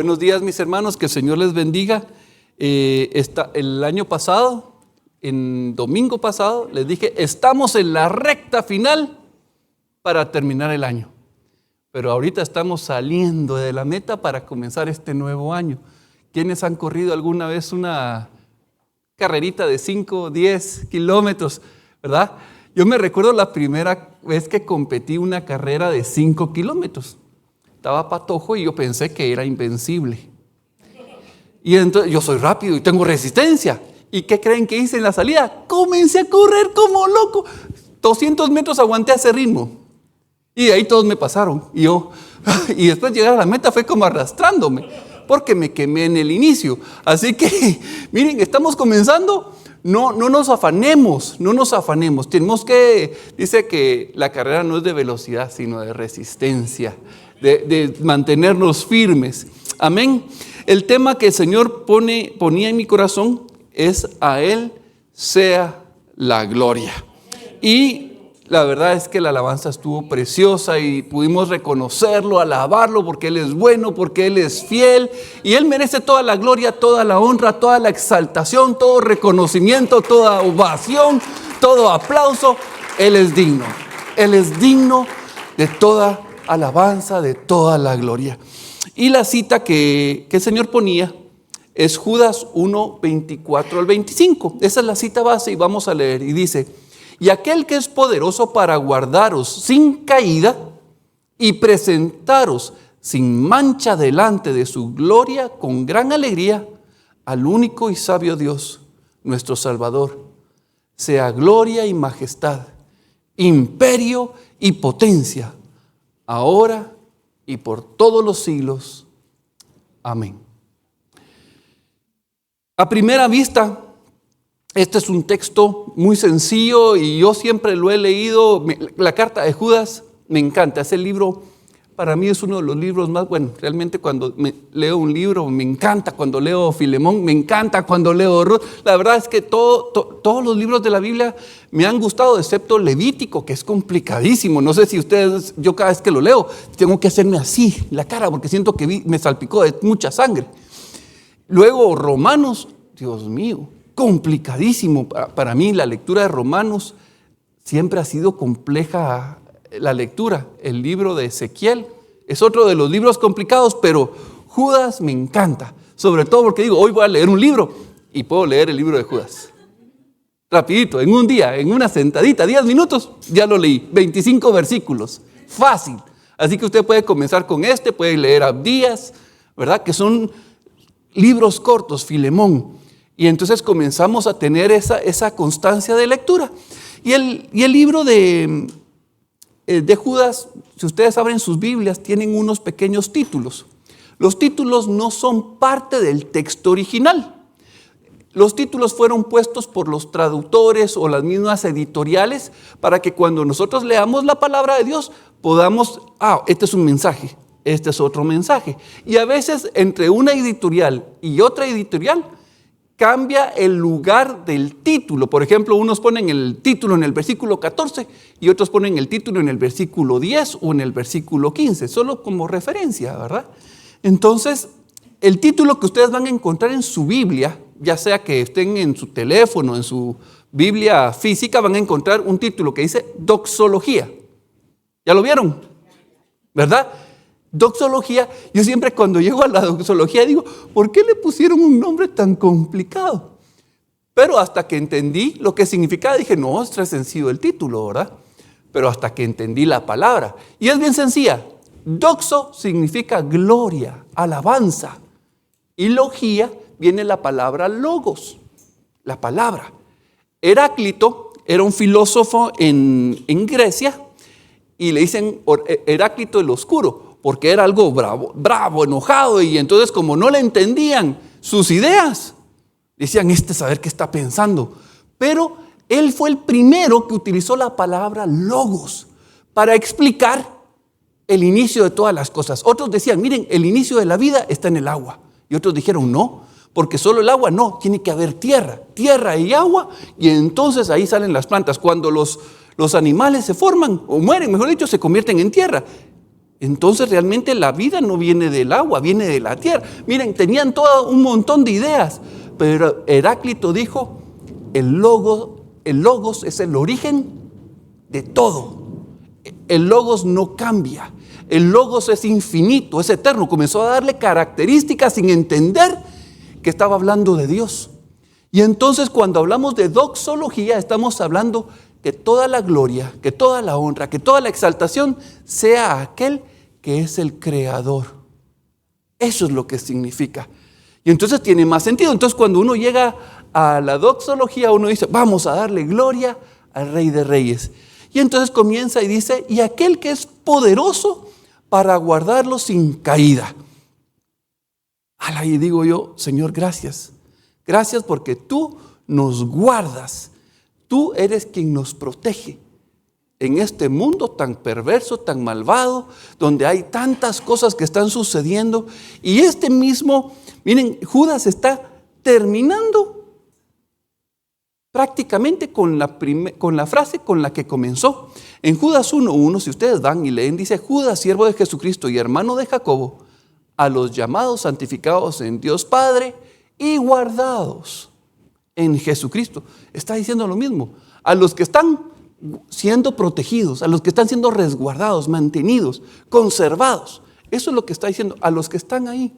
Buenos días, mis hermanos, que el Señor les bendiga. El año pasado, en domingo pasado, les dije, estamos en la recta final para terminar el año. Pero ahorita estamos saliendo de la meta para comenzar este nuevo año. ¿Quiénes han corrido alguna vez una carrerita de 5, 10 kilómetros, verdad? Yo me recuerdo la primera vez que competí una carrera de 5 kilómetros. Estaba patojo y yo pensé que era invencible. Y entonces yo soy rápido y tengo resistencia. ¿Y qué creen que hice en la salida? Comencé a correr como loco. 200 metros aguanté a ese ritmo. Y ahí todos me pasaron. Y después llegar a la meta fue como arrastrándome, porque me quemé en el inicio. Así que, miren, estamos comenzando. No nos afanemos. Tenemos que, dice que la carrera no es de velocidad, sino de resistencia, de mantenernos firmes. Amén. El tema que el Señor ponía en mi corazón es: a Él sea la gloria. Y la verdad es que la alabanza estuvo preciosa y pudimos reconocerlo, alabarlo, porque Él es bueno, porque Él es fiel. Y Él merece toda la gloria, toda la honra, toda la exaltación, todo reconocimiento, toda ovación, todo aplauso. Él es digno. Él es digno de toda alabanza, de toda la gloria. Y la cita que el Señor ponía es Judas 1, 24 al 25. Esa es la cita base y vamos a leer. Y dice: y aquel que es poderoso para guardaros sin caída y presentaros sin mancha delante de su gloria con gran alegría, al único y sabio Dios, nuestro Salvador, sea gloria y majestad, imperio y potencia, ahora y por todos los siglos. Amén. A primera vista, este es un texto muy sencillo y yo siempre lo he leído. La carta de Judas me encanta. Ese libro para mí es uno de los libros más, realmente cuando leo un libro me encanta. Cuando leo Filemón me encanta. Cuando leo Ruth, la verdad es que todos los libros de la Biblia me han gustado, excepto Levítico, que es complicadísimo. No sé si ustedes, yo cada vez que lo leo tengo que hacerme así la cara porque siento que me salpicó de mucha sangre. Luego Romanos, Dios mío, complicadísimo. Para mí la lectura de Romanos siempre ha sido compleja. La lectura, el libro de Ezequiel es otro de los libros complicados, pero Judas me encanta, sobre todo porque digo, hoy voy a leer un libro y puedo leer el libro de Judas rapidito, en un día, en una sentadita, 10 minutos, ya lo leí, 25 versículos, fácil. Así que usted puede comenzar con puede leer Abdías, ¿verdad? Que son libros cortos, Filemón. Y entonces comenzamos a tener esa constancia de lectura. Y el libro de Judas, si ustedes abren sus Biblias, tienen unos pequeños títulos. Los títulos no son parte del texto original. Los títulos fueron puestos por los traductores o las mismas editoriales para que cuando nosotros leamos la palabra de Dios podamos, este es un mensaje, este es otro mensaje. Y a veces entre una editorial y otra editorial cambia el lugar del título. Por ejemplo, unos ponen el título en el versículo 14 y otros ponen el título en el versículo 10 o en el versículo 15, solo como referencia, ¿verdad? Entonces, el título que ustedes van a encontrar en su Biblia, ya sea que estén en su teléfono, en su Biblia física, van a encontrar un título que dice doxología. ¿Ya lo vieron? ¿Verdad? Doxología. Yo siempre cuando llego a la doxología digo, ¿por qué le pusieron un nombre tan complicado? Pero hasta que entendí lo que significaba, dije, no, es sencillo el título, ¿verdad? Pero hasta que entendí la palabra. Y es bien sencilla. Doxo significa gloria, alabanza. Y logía viene la palabra logos, la palabra. Heráclito era un filósofo en Grecia y le dicen Heráclito el Oscuro, porque era algo bravo, enojado, y entonces como no le entendían sus ideas, decían, saber qué está pensando. Pero él fue el primero que utilizó la palabra logos para explicar el inicio de todas las cosas. Otros decían, miren, el inicio de la vida está en el agua. Y otros dijeron, no, porque solo el agua no, tiene que haber tierra y agua, y entonces ahí salen las plantas. Cuando los animales se forman, o mueren, mejor dicho, se convierten en tierra. Entonces realmente la vida no viene del agua, viene de la tierra. Miren, tenían todo un montón de ideas, pero Heráclito dijo, el logos es el origen de todo. El logos no cambia. El logos es infinito, es eterno. Comenzó a darle características sin entender que estaba hablando de Dios. Y entonces cuando hablamos de doxología, estamos hablando que toda la gloria, que toda la honra, que toda la exaltación sea a aquel que es el creador. Eso es lo que significa. Y entonces tiene más sentido. Entonces cuando uno llega a la doxología, uno dice, vamos a darle gloria al Rey de Reyes. Y entonces comienza y dice, y aquel que es poderoso para guardarlo sin caída. Y digo yo, Señor, gracias. Gracias porque tú nos guardas. Tú eres quien nos protege en este mundo tan perverso, tan malvado, donde hay tantas cosas que están sucediendo. Y miren, Judas está terminando prácticamente con la frase con la que comenzó. En Judas 1:1, si ustedes van y leen, dice, Judas, siervo de Jesucristo y hermano de Jacobo, a los llamados, santificados en Dios Padre y guardados en Jesucristo. Está diciendo lo mismo. A los que están siendo protegidos, a los que están siendo resguardados, mantenidos, conservados. Eso es lo que está diciendo. A los que están ahí.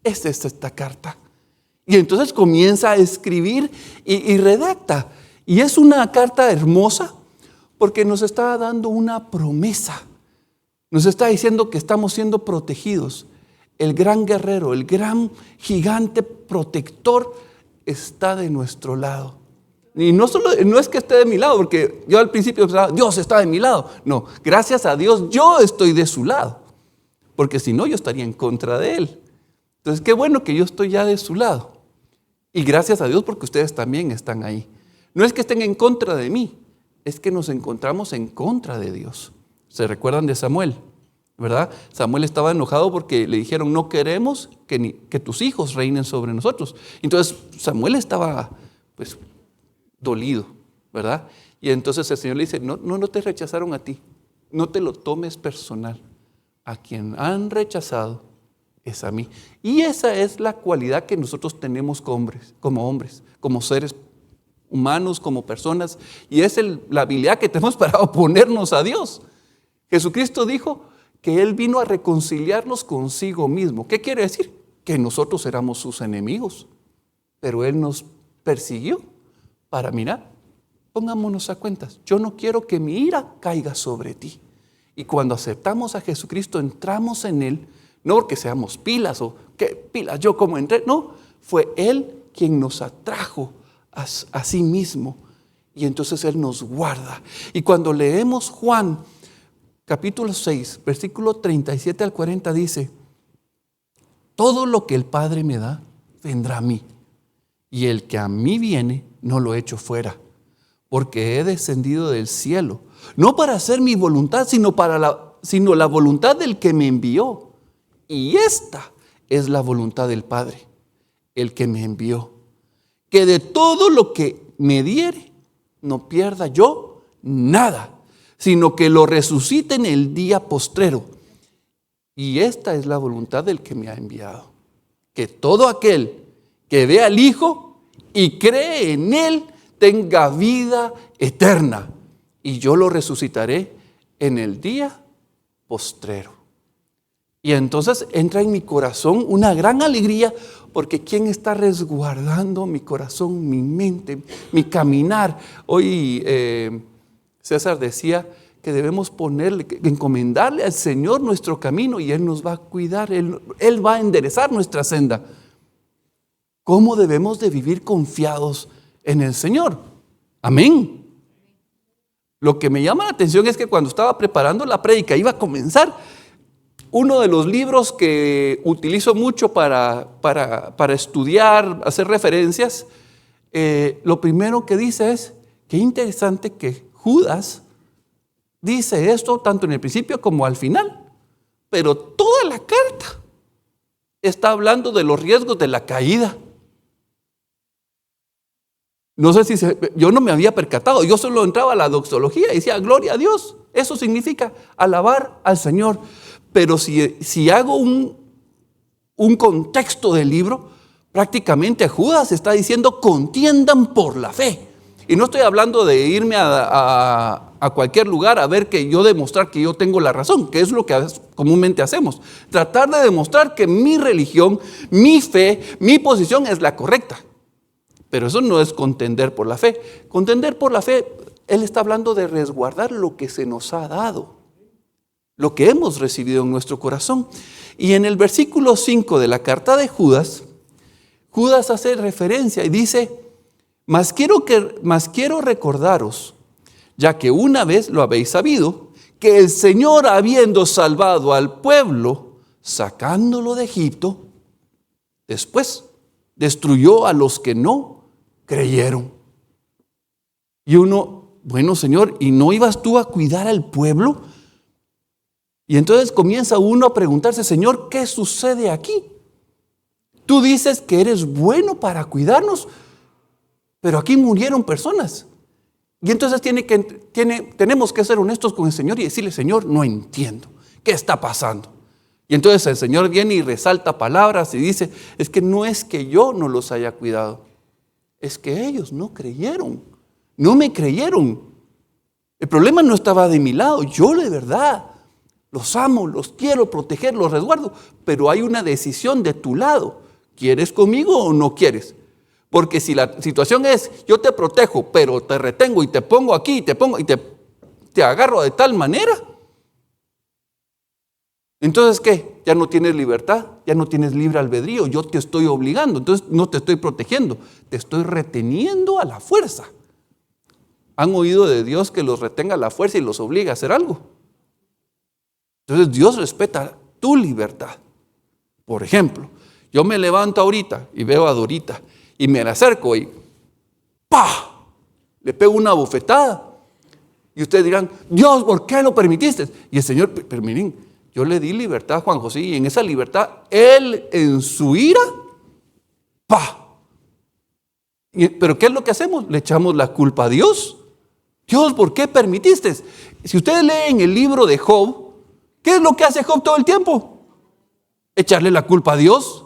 Esta es esta carta. Y entonces comienza a escribir y redacta. Y es una carta hermosa porque nos está dando una promesa. Nos está diciendo que estamos siendo protegidos. El gran guerrero, el gran gigante protector está de nuestro lado. Y no es que esté de mi lado, porque yo al principio pensaba, Dios está de mi lado. No, gracias a Dios yo estoy de su lado. Porque si no, yo estaría en contra de Él. Entonces, qué bueno que yo estoy ya de su lado. Y gracias a Dios porque ustedes también están ahí. No es que estén en contra de mí, es que nos encontramos en contra de Dios. ¿Se recuerdan de Samuel? ¿Verdad? Samuel estaba enojado porque le dijeron, no queremos que tus hijos reinen sobre nosotros. Entonces Samuel estaba dolido, ¿verdad? Y entonces el Señor le dice, no te rechazaron a ti, no te lo tomes personal. A quien han rechazado es a mí. Y esa es la cualidad que nosotros tenemos como hombres, como seres humanos, como personas. Y es la habilidad que tenemos para oponernos a Dios. Jesucristo dijo que Él vino a reconciliarnos consigo mismo. ¿Qué quiere decir? Que nosotros éramos sus enemigos. Pero Él nos persiguió para mirar. Pongámonos a cuentas. Yo no quiero que mi ira caiga sobre ti. Y cuando aceptamos a Jesucristo, entramos en Él, no porque seamos pilas o qué pilas, yo como entré, no, fue Él quien nos atrajo a sí mismo. Y entonces Él nos guarda. Y cuando leemos Juan, capítulo 6, versículo 37 al 40 dice, todo lo que el Padre me da, vendrá a mí. Y el que a mí viene, no lo echo fuera, porque he descendido del cielo, no para hacer mi voluntad, sino la voluntad del que me envió. Y esta es la voluntad del Padre, el que me envió, que de todo lo que me diere, no pierda yo nada, sino que lo resucite en el día postrero. Y esta es la voluntad del que me ha enviado, que todo aquel que ve al Hijo y cree en Él tenga vida eterna, y yo lo resucitaré en el día postrero. Y entonces entra en mi corazón una gran alegría, porque ¿quién está resguardando mi corazón, mi mente, mi caminar? Hoy César decía que debemos encomendarle al Señor nuestro camino y Él nos va a cuidar, Él va a enderezar nuestra senda. ¿Cómo debemos de vivir confiados en el Señor? Amén. Lo que me llama la atención es que cuando estaba preparando la prédica, iba a comenzar, uno de los libros que utilizo mucho para estudiar, hacer referencias, lo primero que dice es, qué interesante que Judas dice esto tanto en el principio como al final, pero toda la carta está hablando de los riesgos de la caída. No sé si yo no me había percatado, yo solo entraba a la doxología y decía, gloria a Dios, eso significa alabar al Señor. Pero si hago un contexto del libro, prácticamente Judas está diciendo contiendan por la fe. Y no estoy hablando de irme a cualquier lugar a ver que yo demostrar que yo tengo la razón, que es lo que comúnmente hacemos. Tratar de demostrar que mi religión, mi fe, mi posición es la correcta. Pero eso no es contender por la fe. Contender por la fe, él está hablando de resguardar lo que se nos ha dado, lo que hemos recibido en nuestro corazón. Y en el versículo 5 de la carta de Judas, Judas hace referencia y dice: Mas quiero recordaros, ya que una vez lo habéis sabido, que el Señor, habiendo salvado al pueblo, sacándolo de Egipto, después destruyó a los que no creyeron. Y uno, bueno, Señor, ¿y no ibas tú a cuidar al pueblo? Y entonces comienza uno a preguntarse: Señor, ¿qué sucede aquí? Tú dices que eres bueno para cuidarnos, pero aquí murieron personas. Y entonces tenemos que ser honestos con el Señor y decirle: Señor, no entiendo, ¿qué está pasando? Y entonces el Señor viene y resalta palabras y dice: es que no es que yo no los haya cuidado, es que ellos no creyeron, no me creyeron. El problema no estaba de mi lado, yo de verdad los amo, los quiero proteger, los resguardo, pero hay una decisión de tu lado. ¿Quieres conmigo o no quieres? Porque si la situación es: yo te protejo, pero te retengo y te pongo aquí y te agarro de tal manera, entonces ¿qué? Ya no tienes libertad, ya no tienes libre albedrío, yo te estoy obligando, entonces no te estoy protegiendo, te estoy reteniendo a la fuerza. ¿Han oído de Dios que los retenga a la fuerza y los obliga a hacer algo? Entonces Dios respeta tu libertad. Por ejemplo, yo me levanto ahorita y veo a Dorita y me la acerco y ¡pah! Le pego una bofetada. Y ustedes dirán: Dios, ¿por qué lo permitiste? Y el Señor: pero miren, yo le di libertad a Juan José, y en esa libertad, él en su ira, ¡pah! Pero ¿qué es lo que hacemos? Le echamos la culpa a Dios. Dios, ¿por qué permitiste? Si ustedes leen el libro de Job, ¿qué es lo que hace Job todo el tiempo? Echarle la culpa a Dios.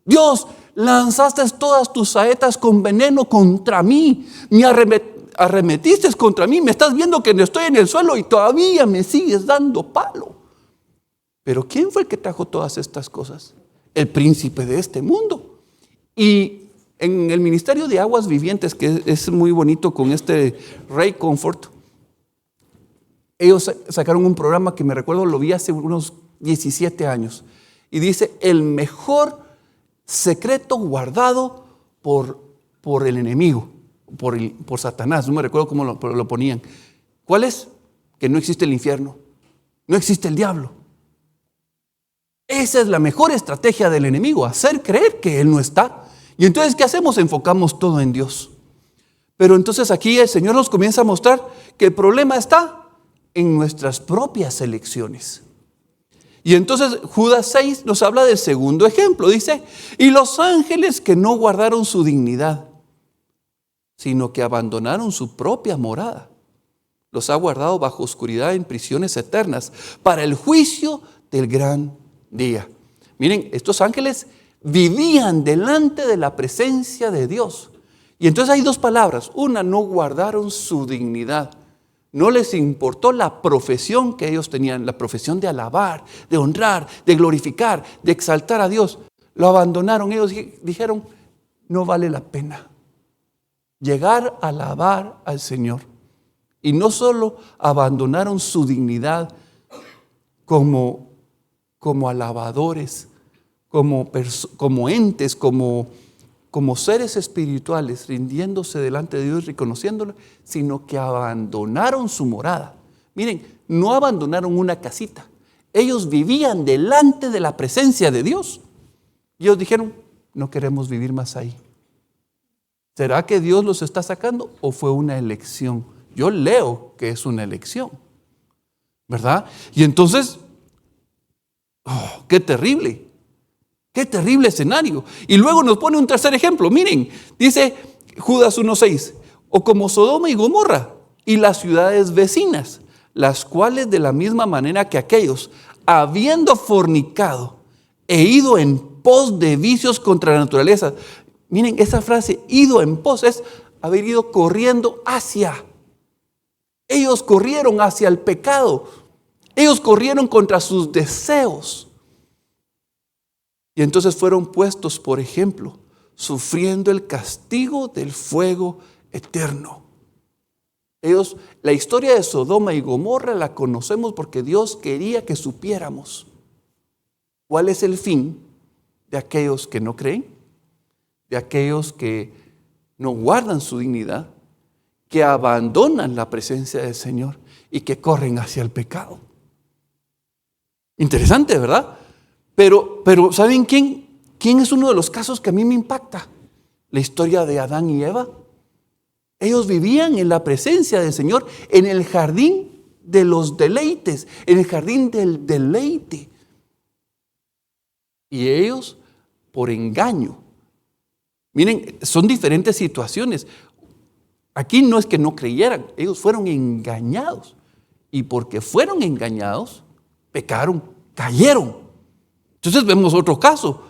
Dios, lanzaste todas tus saetas con veneno contra mí, me arremetiste contra mí, me estás viendo que estoy en el suelo y todavía me sigues dando palo. Pero ¿quién fue el que trajo todas estas cosas? El príncipe de este mundo. Y en el Ministerio de Aguas Vivientes, que es muy bonito con este Ray Comfort, ellos sacaron un programa que me recuerdo, lo vi hace unos 17 años, y dice: el mejor secreto guardado por el enemigo, por Satanás. No me recuerdo cómo lo ponían. ¿Cuál es? Que no existe el infierno, no existe el diablo. Esa es la mejor estrategia del enemigo: hacer creer que él no está. Y entonces, ¿qué hacemos? Enfocamos todo en Dios. Pero entonces aquí el Señor nos comienza a mostrar que el problema está en nuestras propias elecciones. Y entonces Judas 6 nos habla del segundo ejemplo. Dice: y los ángeles que no guardaron su dignidad, sino que abandonaron su propia morada, los ha guardado bajo oscuridad en prisiones eternas para el juicio del gran día. Miren, estos ángeles vivían delante de la presencia de Dios. Y entonces hay dos palabras. Una: no guardaron su dignidad. No les importó la profesión que ellos tenían, la profesión de alabar, de honrar, de glorificar, de exaltar a Dios. Lo abandonaron. Ellos dijeron: no vale la pena llegar a alabar al Señor. Y no solo abandonaron su dignidad como alabadores, como entes, como seres espirituales, rindiéndose delante de Dios, reconociéndolo, sino que abandonaron su morada. Miren, no abandonaron una casita. Ellos vivían delante de la presencia de Dios. Y ellos dijeron: no queremos vivir más ahí. ¿Será que Dios los está sacando o fue una elección? Yo leo que es una elección, ¿verdad? Y entonces, qué terrible escenario. Y luego nos pone un tercer ejemplo. Miren, dice Judas 1:6: o como Sodoma y Gomorra y las ciudades vecinas, las cuales de la misma manera que aquellos, habiendo fornicado e ido en pos de vicios contra la naturaleza. Miren, esa frase, ido en pos, es haber ido corriendo hacia. Ellos corrieron hacia el pecado. Ellos corrieron contra sus deseos. Y entonces fueron puestos, por ejemplo, sufriendo el castigo del fuego eterno. La historia de Sodoma y Gomorra la conocemos porque Dios quería que supiéramos cuál es el fin de aquellos que no creen, de aquellos que no guardan su dignidad, que abandonan la presencia del Señor y que corren hacia el pecado. Interesante, ¿verdad? Pero ¿saben quién es uno de los casos que a mí me impacta? La historia de Adán y Eva. Ellos vivían en la presencia del Señor, en el jardín de los deleites, en el jardín del deleite. Y ellos, por engaño, miren, son diferentes situaciones. Aquí no es que no creyeran, ellos fueron engañados. Y porque fueron engañados, pecaron, cayeron. Entonces vemos otro caso.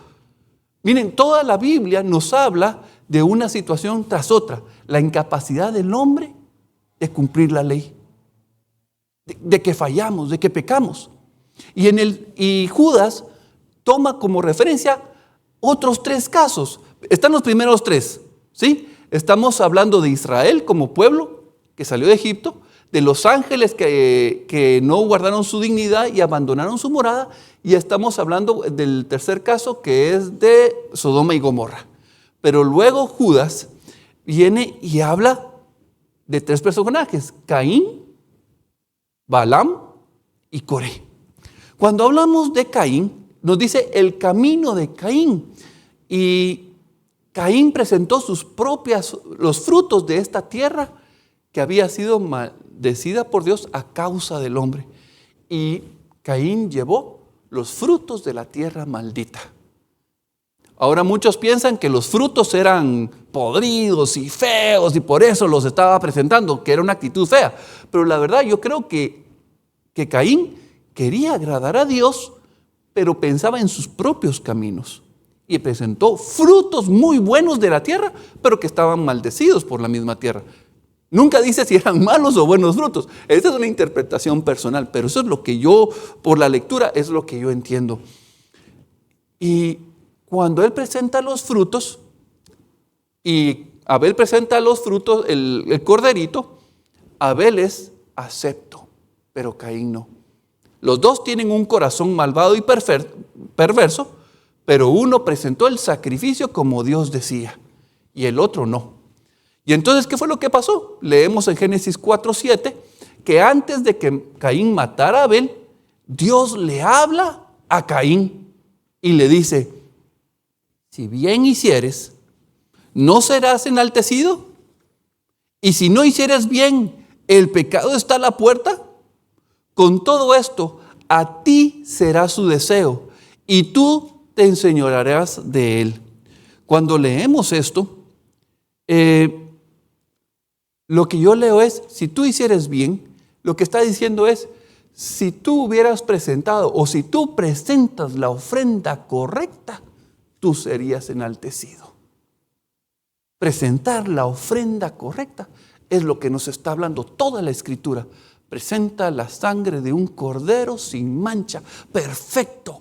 Miren, toda la Biblia nos habla de una situación tras otra. La incapacidad del hombre de cumplir la ley. De que fallamos, de que pecamos. Y Judas toma como referencia otros 3 casos. Están los primeros 3, ¿sí? Estamos hablando de Israel como pueblo que salió de Egipto, de los ángeles que no guardaron su dignidad y abandonaron su morada, y estamos hablando del tercer caso, que es de Sodoma y Gomorra. Pero luego Judas viene y habla de 3 personajes: Caín, Balaam y Coré. Cuando hablamos de Caín, nos dice el camino de Caín. Y Caín presentó los frutos de esta tierra que había sido maldecida por Dios a causa del hombre. Y Caín llevó los frutos de la tierra maldita. Ahora muchos piensan que los frutos eran podridos y feos y por eso los estaba presentando, que era una actitud fea. Pero la verdad, yo creo que Caín quería agradar a Dios, pero pensaba en sus propios caminos. Y presentó frutos muy buenos de la tierra, pero que estaban maldecidos por la misma tierra. Nunca dice si eran malos o buenos frutos. Esta es una interpretación personal, pero eso es lo que yo, por la lectura, es lo que yo entiendo. Y cuando él presenta los frutos, y Abel presenta los frutos, el corderito, Abel es acepto, pero Caín no. Los dos tienen un corazón malvado y perverso, pero uno presentó el sacrificio como Dios decía, y el otro no. Y entonces, ¿qué fue lo que pasó? Leemos en Génesis 4:7, que antes de que Caín matara a Abel, Dios le habla a Caín y le dice: si bien hicieres, ¿no serás enaltecido? Y si no hicieres bien, ¿el pecado está a la puerta? Con todo esto, a ti será su deseo, y tú te enseñorearás de él. Cuando leemos esto, lo que yo leo es: si tú hicieres bien, lo que está diciendo es: si tú hubieras presentado o si tú presentas la ofrenda correcta, tú serías enaltecido. Presentar la ofrenda correcta es lo que nos está hablando toda la Escritura. Presenta la sangre de un cordero sin mancha, perfecto.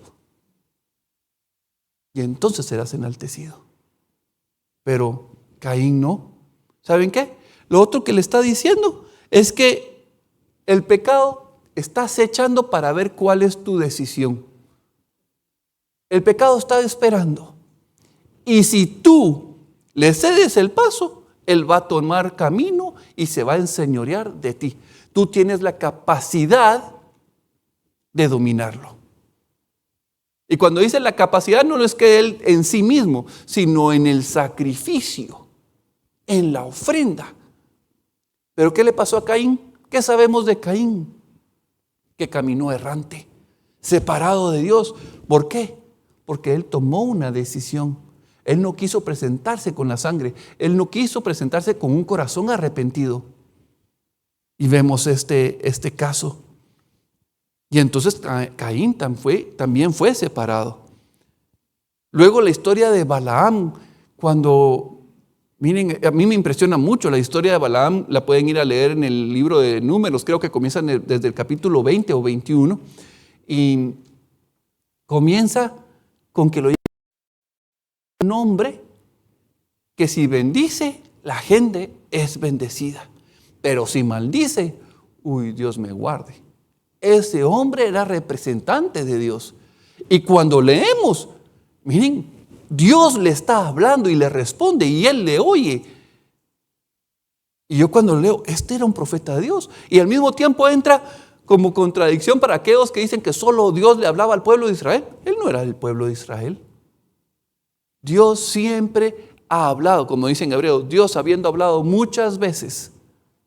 Y entonces serás enaltecido. Pero Caín no. ¿Saben qué? Lo otro que le está diciendo es que el pecado está acechando para ver cuál es tu decisión. El pecado está esperando. Y si tú le cedes el paso, él va a tomar camino y se va a enseñorear de ti. Tú tienes la capacidad de dominarlo. Y cuando dice la capacidad, no es que él en sí mismo, sino en el sacrificio, en la ofrenda. ¿Pero qué le pasó a Caín? ¿Qué sabemos de Caín? Que caminó errante, separado de Dios. ¿Por qué? Porque él tomó una decisión. Él no quiso presentarse con la sangre. Él no quiso presentarse con un corazón arrepentido. Y vemos este caso. Y entonces Caín también fue separado. Luego la historia de Balaam, cuando, miren, a mí me impresiona mucho la historia de Balaam, la pueden ir a leer en el libro de Números, creo que comienza desde el capítulo 20 o 21, y comienza con que lo llama un hombre que si bendice, la gente es bendecida, pero si maldice, uy, Dios me guarde. Ese hombre era representante de Dios. Y cuando leemos, miren, Dios le está hablando y le responde y él le oye. Y yo cuando leo, este era un profeta de Dios. Y al mismo tiempo entra como contradicción para aquellos que dicen que solo Dios le hablaba al pueblo de Israel. Él no era el pueblo de Israel. Dios siempre ha hablado, como dice en hebreo, Dios habiendo hablado muchas veces,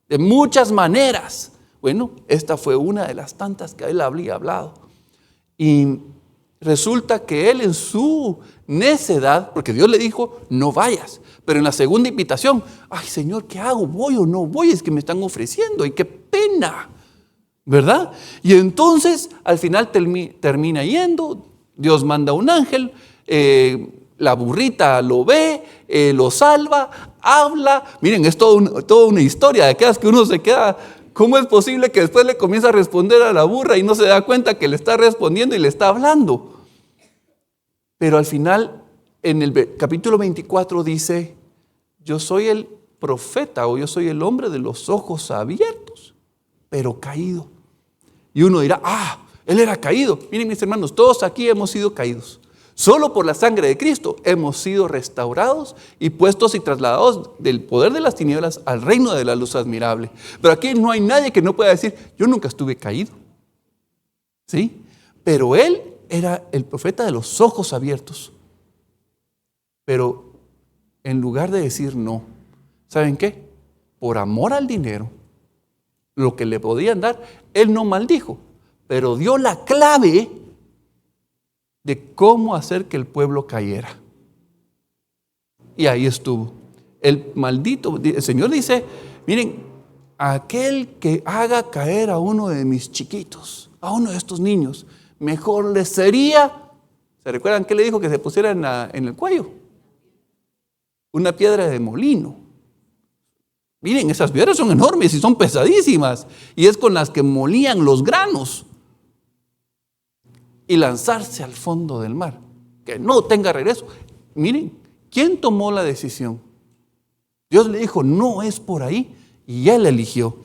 de muchas maneras. Bueno, esta fue una de las tantas que él había hablado. Y resulta que él en su necedad, porque Dios le dijo, no vayas. Pero en la segunda invitación, ay Señor, ¿qué hago? ¿Voy o no voy? Es que me están ofreciendo y qué pena, ¿verdad? Y entonces al final termina yendo, Dios manda un ángel, la burrita lo ve, lo salva, habla. Miren, es toda una historia de aquellas que uno se queda. ¿Cómo es posible que después le comienza a responder a la burra y no se da cuenta que le está respondiendo y le está hablando? Pero al final, en el capítulo 24 dice, yo soy el profeta o yo soy el hombre de los ojos abiertos, pero caído. Y uno dirá, él era caído. Miren mis hermanos, todos aquí hemos sido caídos. Solo por la sangre de Cristo hemos sido restaurados y puestos y trasladados del poder de las tinieblas al reino de la luz admirable. Pero aquí no hay nadie que no pueda decir, yo nunca estuve caído. ¿Sí? Pero él era el profeta de los ojos abiertos. Pero en lugar de decir no, ¿saben qué? Por amor al dinero, lo que le podían dar, él no maldijo, pero dio la clave de cómo hacer que el pueblo cayera. Y ahí estuvo. El Señor dice, miren, aquel que haga caer a uno de mis chiquitos, a uno de estos niños, mejor le sería, ¿se recuerdan qué le dijo que se pusiera en el cuello? Una piedra de molino. Miren, esas piedras son enormes y son pesadísimas, y es con las que molían los granos. Y lanzarse al fondo del mar, que no tenga regreso. Miren, ¿quién tomó la decisión? Dios le dijo, no es por ahí, y él eligió.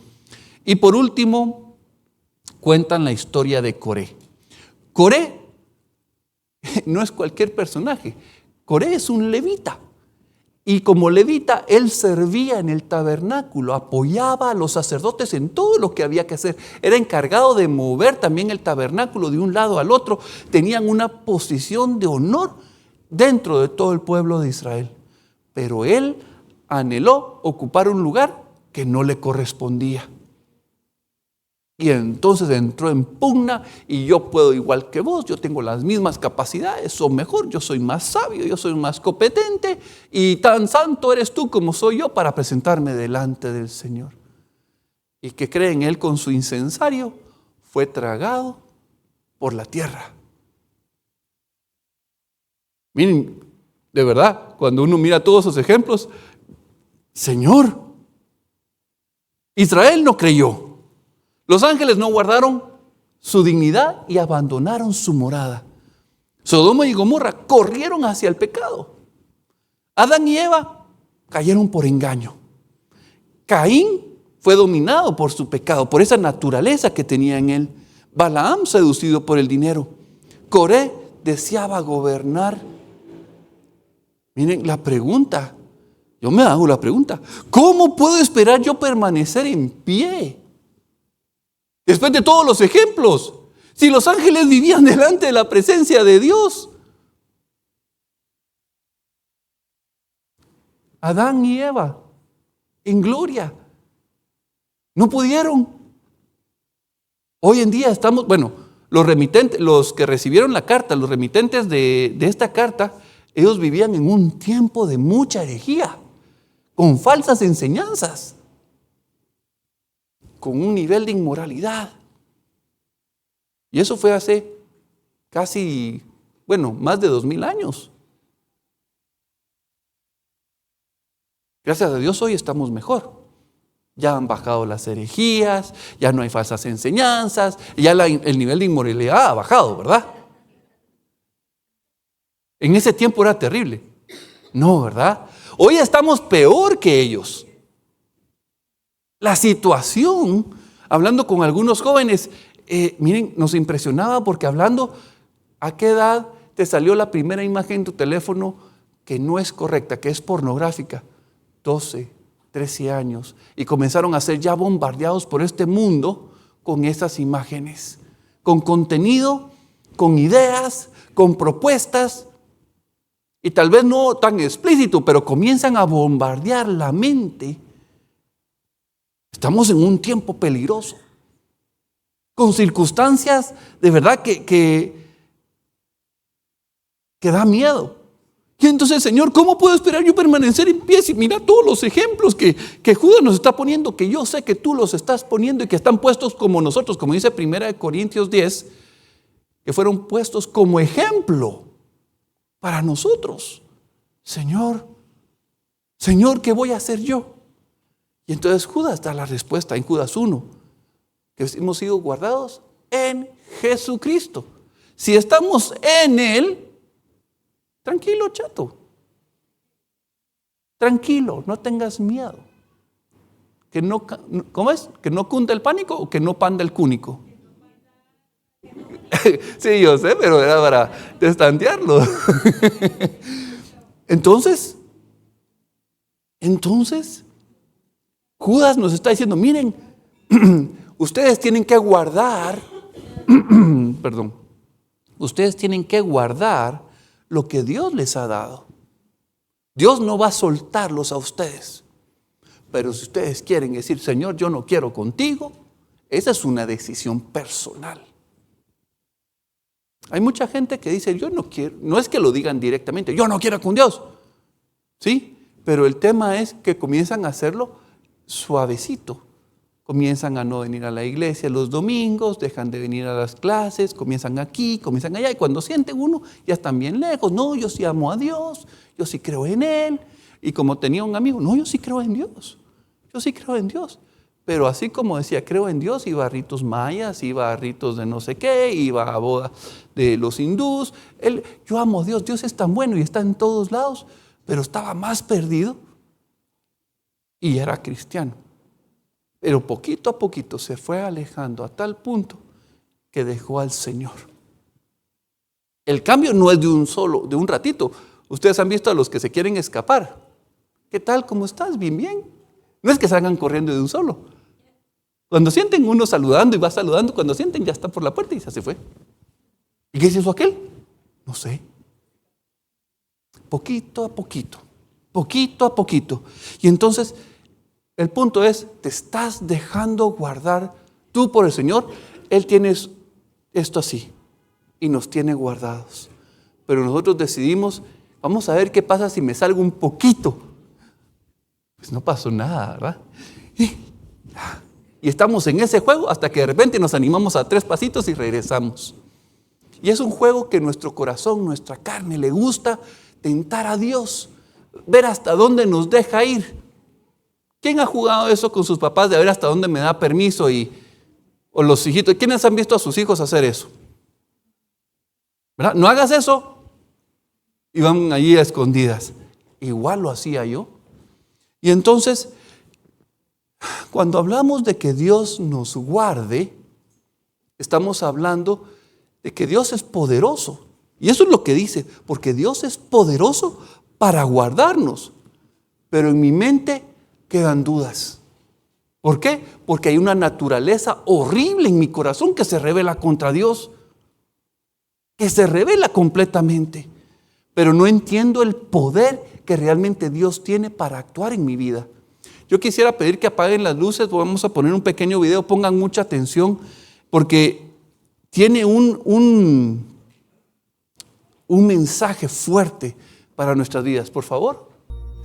Y por último, cuentan la historia de Coré. Coré no es cualquier personaje. Coré es un levita. Y como levita, él servía en el tabernáculo, apoyaba a los sacerdotes en todo lo que había que hacer. Era encargado de mover también el tabernáculo de un lado al otro. Tenían una posición de honor dentro de todo el pueblo de Israel. Pero él anheló ocupar un lugar que no le correspondía. Y entonces entró en pugna, y yo puedo igual que vos, yo tengo las mismas capacidades o mejor, yo soy más sabio, yo soy más competente y tan santo eres tú como soy yo para presentarme delante del Señor. Y que creen, él con su incensario fue tragado por la tierra. Miren, de verdad, cuando uno mira todos esos ejemplos, Señor, Israel no creyó. Los ángeles no guardaron su dignidad y abandonaron su morada. Sodoma y Gomorra corrieron hacia el pecado. Adán y Eva cayeron por engaño. Caín fue dominado por su pecado, por esa naturaleza que tenía en él. Balaam seducido por el dinero. Coré deseaba gobernar. Miren la pregunta. Yo me hago la pregunta. ¿Cómo puedo esperar yo permanecer en pie? Después de todos los ejemplos, si los ángeles vivían delante de la presencia de Dios. Adán y Eva, en gloria, no pudieron. Hoy en día estamos, los que recibieron la carta, los remitentes de esta carta, ellos vivían en un tiempo de mucha herejía, con falsas enseñanzas, con un nivel de inmoralidad. Y eso fue hace casi, más de 2000 años. Gracias a Dios hoy estamos mejor. Ya han bajado las herejías, ya no hay falsas enseñanzas, ya el nivel de inmoralidad ha bajado, ¿verdad? En ese tiempo era terrible. No, ¿verdad? Hoy estamos peor que ellos. La situación, hablando con algunos jóvenes, miren, nos impresionaba porque hablando, ¿a qué edad te salió la primera imagen en tu teléfono que no es correcta, que es pornográfica? 12, 13 años. Y comenzaron a ser ya bombardeados por este mundo con esas imágenes, con contenido, con ideas, con propuestas. Y tal vez no tan explícito, pero comienzan a bombardear la mente. Estamos en un tiempo peligroso, con circunstancias de verdad que da miedo. Y entonces, Señor, ¿cómo puedo esperar yo permanecer en pie? Y mira todos los ejemplos que Judas nos está poniendo, que yo sé que tú los estás poniendo y que están puestos como nosotros, como dice 1 Corintios 10, que fueron puestos como ejemplo para nosotros. Señor, ¿qué voy a hacer yo? Y entonces Judas da la respuesta en Judas 1, que hemos sido guardados en Jesucristo. Si estamos en Él, tranquilo, chato. Tranquilo, no tengas miedo. ¿Cómo es? ¿Que no cunda el pánico o que no panda el cúnico? Sí, yo sé, pero era para destantearlo. Entonces, Judas nos está diciendo, miren, ustedes tienen que guardar, ustedes tienen que guardar lo que Dios les ha dado. Dios no va a soltarlos a ustedes. Pero si ustedes quieren decir, Señor, yo no quiero contigo, esa es una decisión personal. Hay mucha gente que dice, yo no quiero, no es que lo digan directamente, yo no quiero con Dios. ¿Sí? Pero el tema es que comienzan a hacerlo suavecito. Comienzan a no venir a la iglesia los domingos, dejan de venir a las clases, comienzan aquí, comienzan allá. Y cuando sienten uno, ya están bien lejos. No, yo sí amo a Dios, yo sí creo en Él. Y como tenía un amigo, no, yo sí creo en Dios. Yo sí creo en Dios. Pero así como decía, creo en Dios, iba a ritos mayas, iba a ritos de no sé qué, iba a boda de los hindús. Yo amo a Dios, Dios es tan bueno y está en todos lados, pero estaba más perdido y era cristiano. Pero poquito a poquito se fue alejando a tal punto que dejó al Señor. El cambio no es de un ratito. Ustedes han visto a los que se quieren escapar. ¿Qué tal? ¿Cómo estás? Bien, bien. No es que salgan corriendo de un solo. Cuando sienten uno saludando y va saludando, cuando sienten ya está por la puerta y ya se fue. ¿Y qué hizo aquel? No sé. Poquito a poquito, poquito a poquito. Y entonces el punto es, ¿te estás dejando guardar tú por el Señor? Él tiene esto así y nos tiene guardados. Pero nosotros decidimos, vamos a ver qué pasa si me salgo un poquito. Pues no pasó nada, ¿verdad? Y estamos en ese juego hasta que de repente nos animamos a 3 pasitos y regresamos. Y es un juego que nuestro corazón, nuestra carne le gusta tentar a Dios, ver hasta dónde nos deja ir. ¿Quién ha jugado eso con sus papás de ver hasta dónde me da permiso? O los hijitos, ¿quiénes han visto a sus hijos hacer eso? ¿Verdad? No hagas eso. Y van allí a escondidas. Igual lo hacía yo. Y entonces, cuando hablamos de que Dios nos guarde, estamos hablando de que Dios es poderoso. Y eso es lo que dice, porque Dios es poderoso para guardarnos. Pero en mi mente quedan dudas. ¿Por qué? Porque hay una naturaleza horrible en mi corazón que se revela contra Dios. Que se revela completamente. Pero no entiendo el poder que realmente Dios tiene para actuar en mi vida. Yo quisiera pedir que apaguen las luces, vamos a poner un pequeño video, pongan mucha atención, porque tiene un mensaje fuerte para nuestras vidas. Por favor.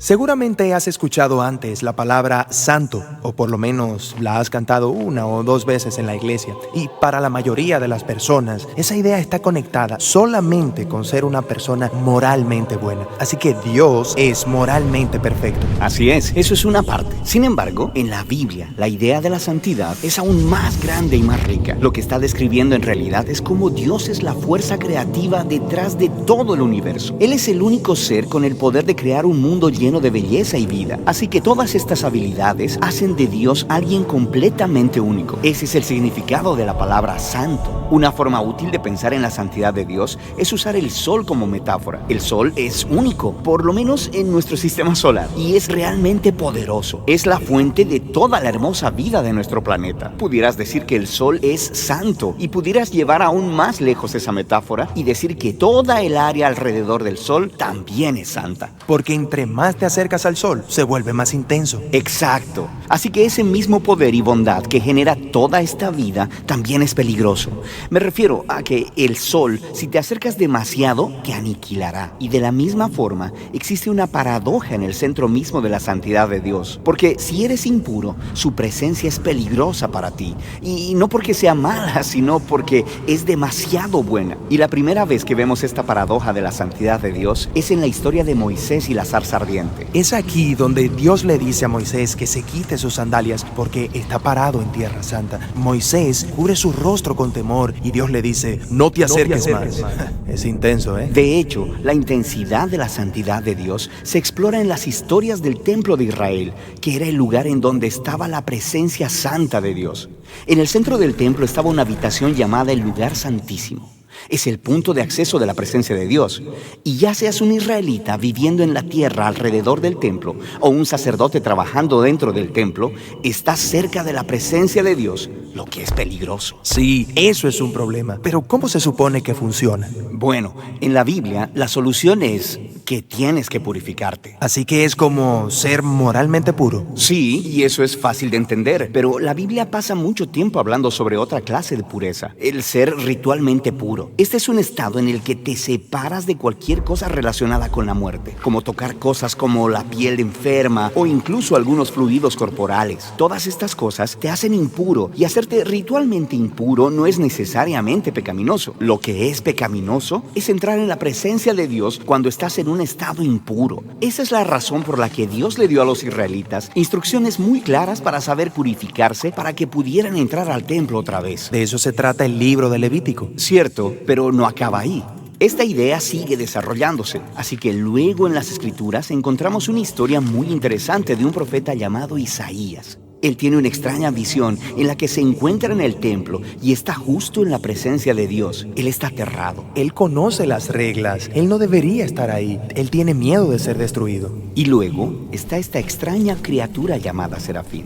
Seguramente has escuchado antes la palabra santo, o por lo menos la has cantado 1 o 2 veces en la iglesia. Y para la mayoría de las personas, esa idea está conectada solamente con ser una persona moralmente buena. Así que Dios es moralmente perfecto. Así es, eso es una parte. Sin embargo, en la Biblia, la idea de la santidad es aún más grande y más rica. Lo que está describiendo en realidad es cómo Dios es la fuerza creativa detrás de todo el universo. Él es el único ser con el poder de crear un mundo lleno de belleza y vida. Así que todas estas habilidades hacen de Dios alguien completamente único. Ese es el significado de la palabra santo. Una forma útil de pensar en la santidad de Dios es usar el sol como metáfora. El sol es único, por lo menos en nuestro sistema solar, y es realmente poderoso. Es la fuente de toda la hermosa vida de nuestro planeta. Pudieras decir que el sol es santo y pudieras llevar aún más lejos esa metáfora y decir que toda el área alrededor del sol también es santa. Porque entre más te acercas al sol, se vuelve más intenso. Exacto. Así que ese mismo poder y bondad que genera toda esta vida también es peligroso. Me refiero a que el sol, si te acercas demasiado, te aniquilará. Y de la misma forma, existe una paradoja en el centro mismo de la santidad de Dios. Porque si eres impuro, su presencia es peligrosa para ti. Y no porque sea mala, sino porque es demasiado buena. Y la primera vez que vemos esta paradoja de la santidad de Dios es en la historia de Moisés y la zarza ardiente. Es aquí donde Dios le dice a Moisés que se quite sus sandalias porque está parado en tierra santa. Moisés cubre su rostro con temor y Dios le dice, no te acerques más. Es intenso, ¿eh? De hecho, la intensidad de la santidad de Dios se explora en las historias del templo de Israel, que era el lugar en donde estaba la presencia santa de Dios. En el centro del templo estaba una habitación llamada el lugar santísimo. Es el punto de acceso de la presencia de Dios. Y ya seas un israelita viviendo en la tierra alrededor del templo o un sacerdote trabajando dentro del templo, estás cerca de la presencia de Dios, lo que es peligroso. Sí, eso es un problema. Pero ¿cómo se supone que funciona? Bueno, en la Biblia la solución es que tienes que purificarte. Así que es como ser moralmente puro. Sí, y eso es fácil de entender, pero la Biblia pasa mucho tiempo hablando sobre otra clase de pureza, el ser ritualmente puro. Este es un estado en el que te separas de cualquier cosa relacionada con la muerte, como tocar cosas como la piel enferma o incluso algunos fluidos corporales. Todas estas cosas te hacen impuro y hacerte ritualmente impuro no es necesariamente pecaminoso. Lo que es pecaminoso es entrar en la presencia de Dios cuando estás en un estado impuro. Esa es la razón por la que Dios le dio a los israelitas instrucciones muy claras para saber purificarse para que pudieran entrar al templo otra vez. De eso se trata el libro de Levítico. Cierto, pero no acaba ahí. Esta idea sigue desarrollándose, así que luego en las Escrituras encontramos una historia muy interesante de un profeta llamado Isaías. Él tiene una extraña visión en la que se encuentra en el templo y está justo en la presencia de Dios. Él está aterrado. Él conoce las reglas. Él no debería estar ahí. Él tiene miedo de ser destruido. Y luego está esta extraña criatura llamada Serafín.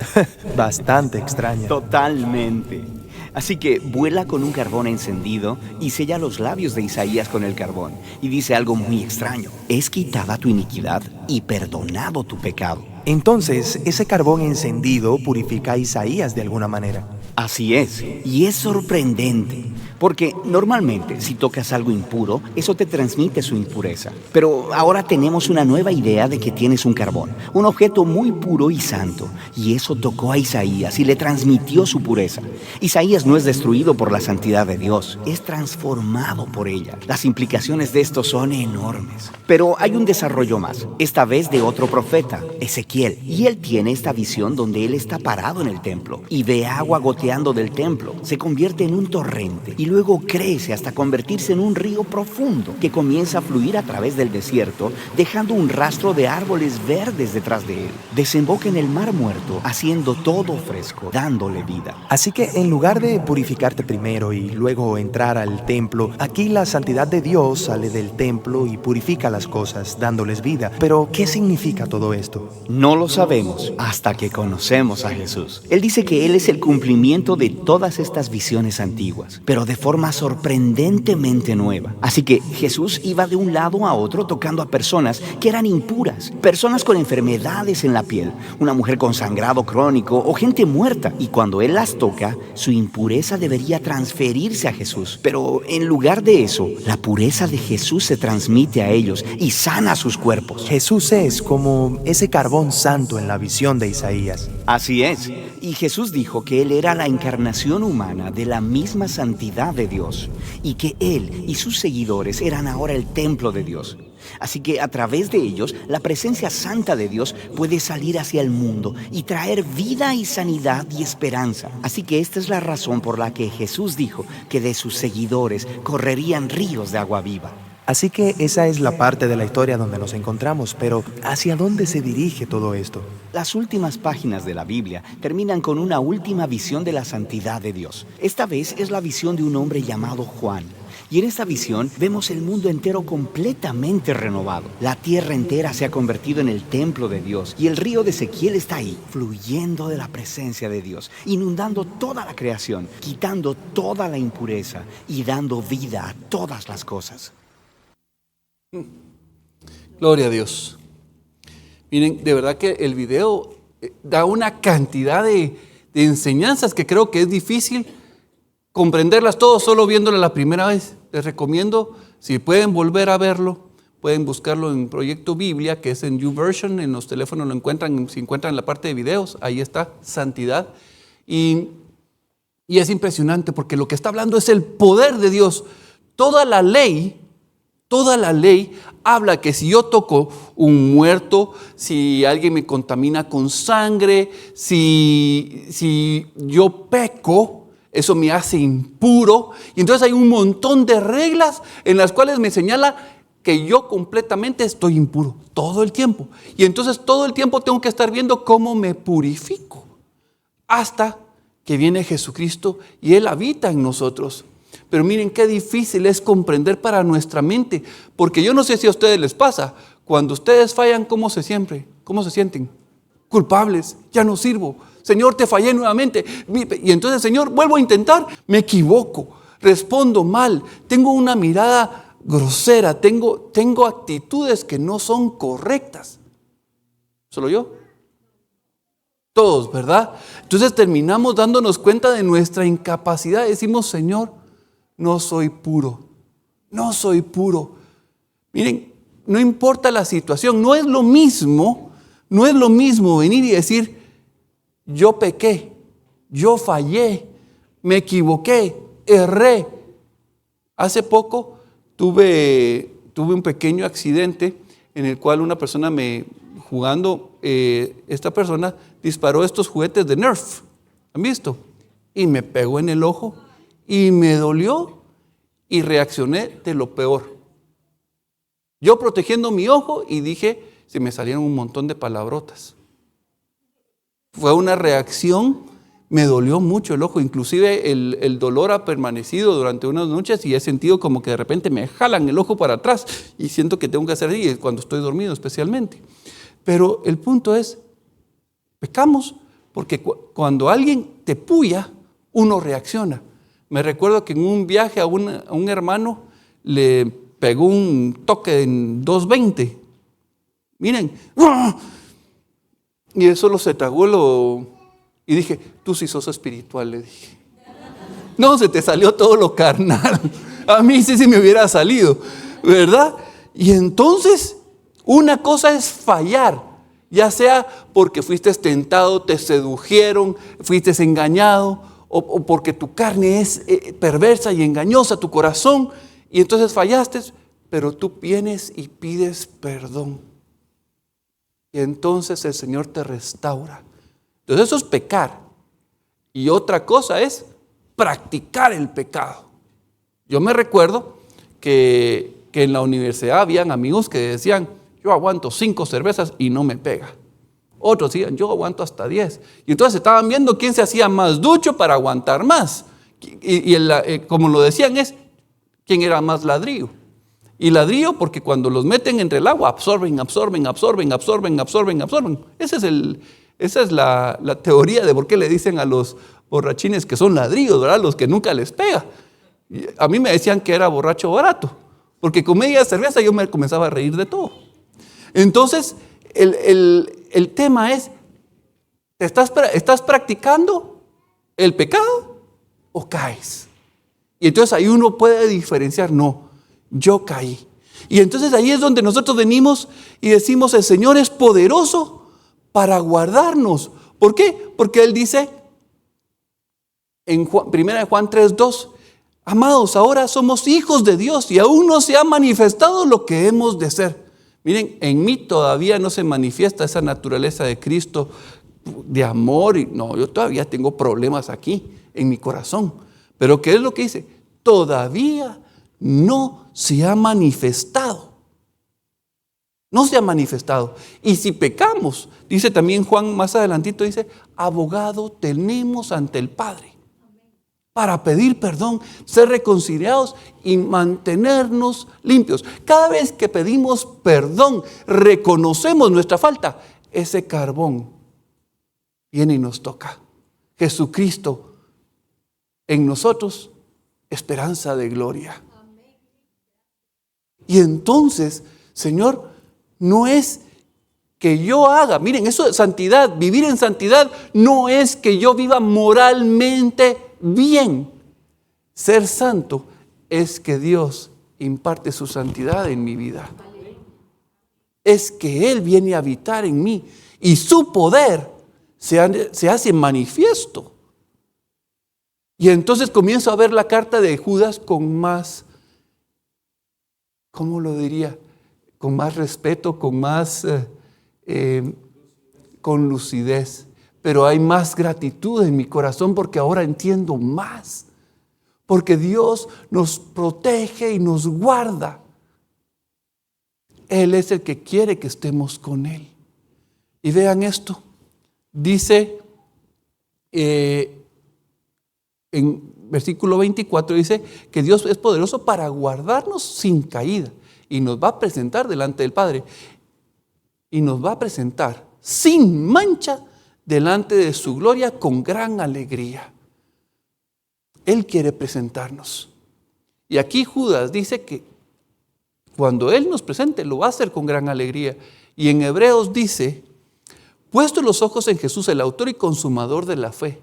Bastante extraña. Totalmente. Así que vuela con un carbón encendido y sella los labios de Isaías con el carbón. Y dice algo muy extraño. Es quitada tu iniquidad y perdonado tu pecado. Entonces, ese carbón encendido purifica a Isaías de alguna manera. Así es, y es sorprendente, porque normalmente si tocas algo impuro, eso te transmite su impureza. Pero ahora tenemos una nueva idea de que tienes un carbón, un objeto muy puro y santo, y eso tocó a Isaías y le transmitió su pureza. Isaías no es destruido por la santidad de Dios, es transformado por ella. Las implicaciones de esto son enormes. Pero hay un desarrollo más, esta vez de otro profeta, Ezequiel, y él tiene esta visión donde él está parado en el templo y ve agua goteando del templo, se convierte en un torrente y luego crece hasta convertirse en un río profundo que comienza a fluir a través del desierto, dejando un rastro de árboles verdes detrás de él. Desemboca en el mar muerto, haciendo todo fresco, dándole vida. Así que en lugar de purificarte primero y luego entrar al templo, aquí la santidad de Dios sale del templo y purifica las cosas, dándoles vida. Pero, ¿qué significa todo esto? No lo sabemos hasta que conocemos a Jesús. Él dice que Él es el cumplimiento cumplimiento de todas estas visiones antiguas, pero de forma sorprendentemente nueva. Así que Jesús iba de un lado a otro tocando a personas que eran impuras, personas con enfermedades en la piel, una mujer con sangrado crónico o gente muerta. Y cuando Él las toca, su impureza debería transferirse a Jesús. Pero en lugar de eso, la pureza de Jesús se transmite a ellos y sana sus cuerpos. Jesús es como ese carbón santo en la visión de Isaías. Así es. Y Jesús dijo que Él era la encarnación humana de la misma santidad de Dios y que Él y sus seguidores eran ahora el templo de Dios. Así que a través de ellos, la presencia santa de Dios puede salir hacia el mundo y traer vida y sanidad y esperanza. Así que esta es la razón por la que Jesús dijo que de sus seguidores correrían ríos de agua viva. Así que esa es la parte de la historia donde nos encontramos, pero ¿hacia dónde se dirige todo esto? Las últimas páginas de la Biblia terminan con una última visión de la santidad de Dios. Esta vez es la visión de un hombre llamado Juan. Y en esta visión vemos el mundo entero completamente renovado. La tierra entera se ha convertido en el templo de Dios y el río de Ezequiel está ahí, fluyendo de la presencia de Dios, inundando toda la creación, quitando toda la impureza y dando vida a todas las cosas. Gloria a Dios. Miren, de verdad que el video da una cantidad de enseñanzas que creo que es difícil comprenderlas todas solo viéndola la primera vez. Les recomiendo, si pueden volver a verlo, pueden buscarlo en Proyecto Biblia, que es en YouVersion, en los teléfonos lo encuentran, si encuentran en la parte de videos, ahí está, santidad. Y es impresionante porque lo que está hablando es el poder de Dios. Toda la ley habla que si yo toco un muerto, si alguien me contamina con sangre, si yo peco, eso me hace impuro. Y entonces hay un montón de reglas en las cuales me señala que yo completamente estoy impuro todo el tiempo. Y entonces todo el tiempo tengo que estar viendo cómo me purifico hasta que viene Jesucristo y Él habita en nosotros. Pero miren qué difícil es comprender para nuestra mente, porque yo no sé si a ustedes les pasa, cuando ustedes fallan, ¿cómo se sienten? Culpables, ya no sirvo. Señor, te fallé nuevamente. Y entonces, Señor, vuelvo a intentar, me equivoco, respondo mal, tengo una mirada grosera, tengo actitudes que no son correctas. ¿Solo yo? Todos, ¿verdad? Entonces terminamos dándonos cuenta de nuestra incapacidad. Decimos, Señor, no soy puro. Miren, no importa la situación, no es lo mismo venir y decir, yo pequé, yo fallé, me equivoqué, erré. Hace poco tuve un pequeño accidente en el cual una persona esta persona disparó estos juguetes de Nerf, ¿han visto? Y me pegó en el ojo y me dolió y reaccioné de lo peor. Yo protegiendo mi ojo y dije, se me salieron un montón de palabrotas. Fue una reacción, me dolió mucho el ojo, inclusive el dolor ha permanecido durante unas noches y he sentido como que de repente me jalan el ojo para atrás y siento que tengo que hacer así cuando estoy dormido especialmente. Pero el punto es, pecamos porque cuando alguien te puya, uno reacciona. Me recuerdo que en un viaje a un hermano le pegó un toque en 220. Miren, y eso se tragó y dije, tú sí sos espiritual, le dije. No, se te salió todo lo carnal. A mí sí me hubiera salido, ¿verdad? Y entonces, una cosa es fallar, ya sea porque fuiste tentado, te sedujeron, fuiste engañado, o porque tu carne es perversa y engañosa, tu corazón, y entonces fallaste, pero tú vienes y pides perdón. Y entonces el Señor te restaura. Entonces eso es pecar. Y otra cosa es practicar el pecado. Yo me recuerdo que en la universidad habían amigos que decían, yo aguanto 5 cervezas y no me pega. Otros decían, yo aguanto hasta 10. Y entonces estaban viendo quién se hacía más ducho para aguantar más. Y como lo decían es, quién era más ladrillo. Y ladrillo porque cuando los meten entre el agua absorben. Esa es la teoría de por qué le dicen a los borrachines que son ladrillos, ¿verdad? Los que nunca les pega. Y a mí me decían que era borracho barato, porque con media cerveza yo me comenzaba a reír de todo. Entonces, el tema es, ¿estás practicando el pecado o caes? Y entonces ahí uno puede diferenciar, no, yo caí. Y entonces ahí es donde nosotros venimos y decimos, el Señor es poderoso para guardarnos. ¿Por qué? Porque Él dice en 1 Juan 3:2, amados, ahora somos hijos de Dios y aún no se ha manifestado lo que hemos de ser. Miren, en mí todavía no se manifiesta esa naturaleza de Cristo, de amor. No, yo todavía tengo problemas aquí en mi corazón. Pero ¿qué es lo que dice? Todavía no se ha manifestado. No se ha manifestado. Y si pecamos, dice también Juan más adelantito, dice, abogado tenemos ante el Padre para pedir perdón, ser reconciliados y mantenernos limpios. Cada vez que pedimos perdón, reconocemos nuestra falta, ese carbón viene y nos toca. Jesucristo en nosotros, esperanza de gloria. Y entonces, Señor, no es que yo haga, miren, eso de santidad, vivir en santidad, no es que yo viva moralmente bien. Ser santo es que Dios imparte su santidad en mi vida. Es que Él viene a habitar en mí y su poder se hace manifiesto. Y entonces comienzo a ver la carta de Judas con más, ¿cómo lo diría? Con más respeto, con más, con lucidez. Pero hay más gratitud en mi corazón porque ahora entiendo más. Porque Dios nos protege y nos guarda. Él es el que quiere que estemos con Él. Y vean esto. Dice en versículo 24, dice que Dios es poderoso para guardarnos sin caída. Y nos va a presentar delante del Padre. Y nos va a presentar sin mancha delante de su gloria con gran alegría. Él quiere presentarnos. Y aquí Judas dice que cuando Él nos presente, lo va a hacer con gran alegría. Y en Hebreos dice, puesto los ojos en Jesús, el autor y consumador de la fe,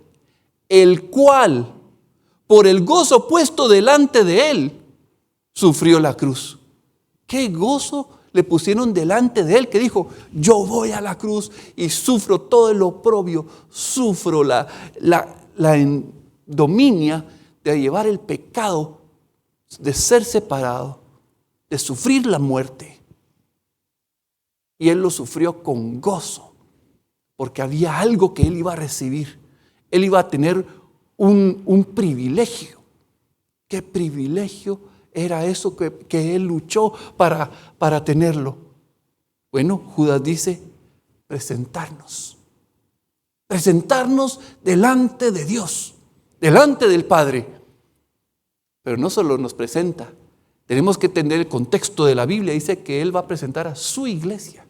el cual, por el gozo puesto delante de Él, sufrió la cruz. ¡Qué gozo le pusieron delante de Él! Que dijo, yo voy a la cruz y sufro todo el oprobio, sufro la dominia de llevar el pecado, de ser separado, de sufrir la muerte. Y Él lo sufrió con gozo, porque había algo que Él iba a recibir. Él iba a tener un privilegio. ¿Qué privilegio era eso que Él luchó para tenerlo? Bueno, Judas dice, presentarnos delante de Dios, delante del Padre. Pero no solo nos presenta, tenemos que entender el contexto de la Biblia. Dice que Él va a presentar a su iglesia.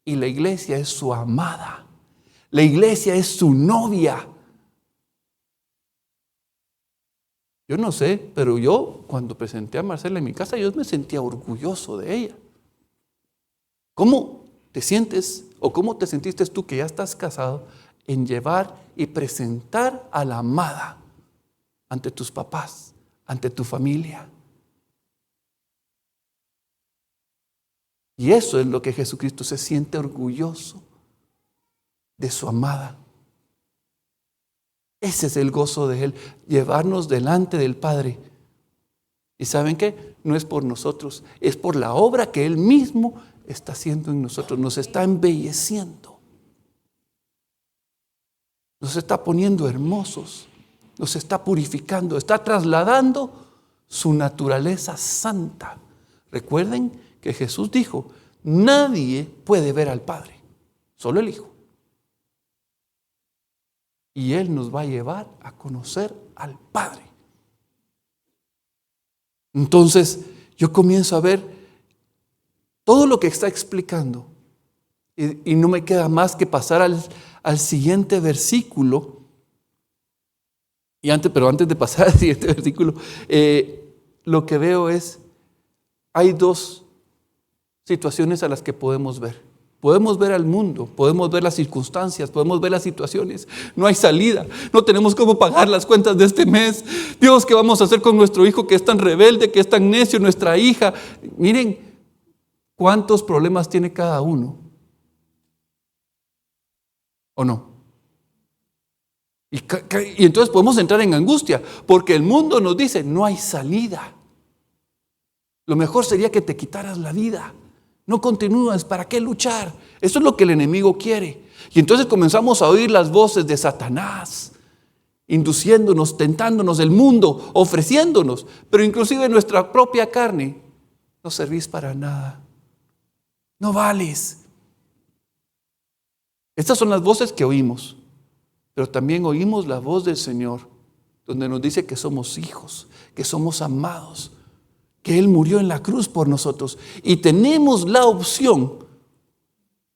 Y la iglesia es su amada. La iglesia es su novia. Yo no sé, pero yo cuando presenté a Marcela en mi casa, yo me sentía orgulloso de ella. ¿Cómo te sientes o cómo te sentiste tú que ya estás casado en llevar y presentar a la amada ante tus papás, ante tu familia? Y eso es lo que Jesucristo se siente orgulloso de su amada. Ese es el gozo de Él, llevarnos delante del Padre. ¿Y saben qué? No es por nosotros, es por la obra que Él mismo está haciendo en nosotros. Nos está embelleciendo. Nos está poniendo hermosos. Nos está purificando. Está trasladando su naturaleza santa. Recuerden que Jesús dijo, nadie puede ver al Padre, solo el Hijo. Y Él nos va a llevar a conocer al Padre. Entonces, yo comienzo a ver todo lo que está explicando. Y no me queda más que pasar al siguiente versículo, Pero antes de pasar al siguiente versículo, lo que veo es, hay dos situaciones a las que podemos ver. Podemos ver al mundo, podemos ver las circunstancias, podemos ver las situaciones. No hay salida, no tenemos cómo pagar las cuentas de este mes. Dios, ¿qué vamos a hacer con nuestro hijo que es tan rebelde, que es tan necio, nuestra hija? Miren cuántos problemas tiene cada uno. ¿O no? Y entonces podemos entrar en angustia, porque el mundo nos dice, no hay salida. Lo mejor sería que te quitaras la vida. No continúas, ¿para qué luchar? Eso es lo que el enemigo quiere. Y entonces comenzamos a oír las voces de Satanás, induciéndonos, tentándonos, el mundo, ofreciéndonos, pero inclusive nuestra propia carne, no servís para nada. No vales. Estas son las voces que oímos. Pero también oímos la voz del Señor, donde nos dice que somos hijos, que somos amados, que Él murió en la cruz por nosotros. Y tenemos la opción,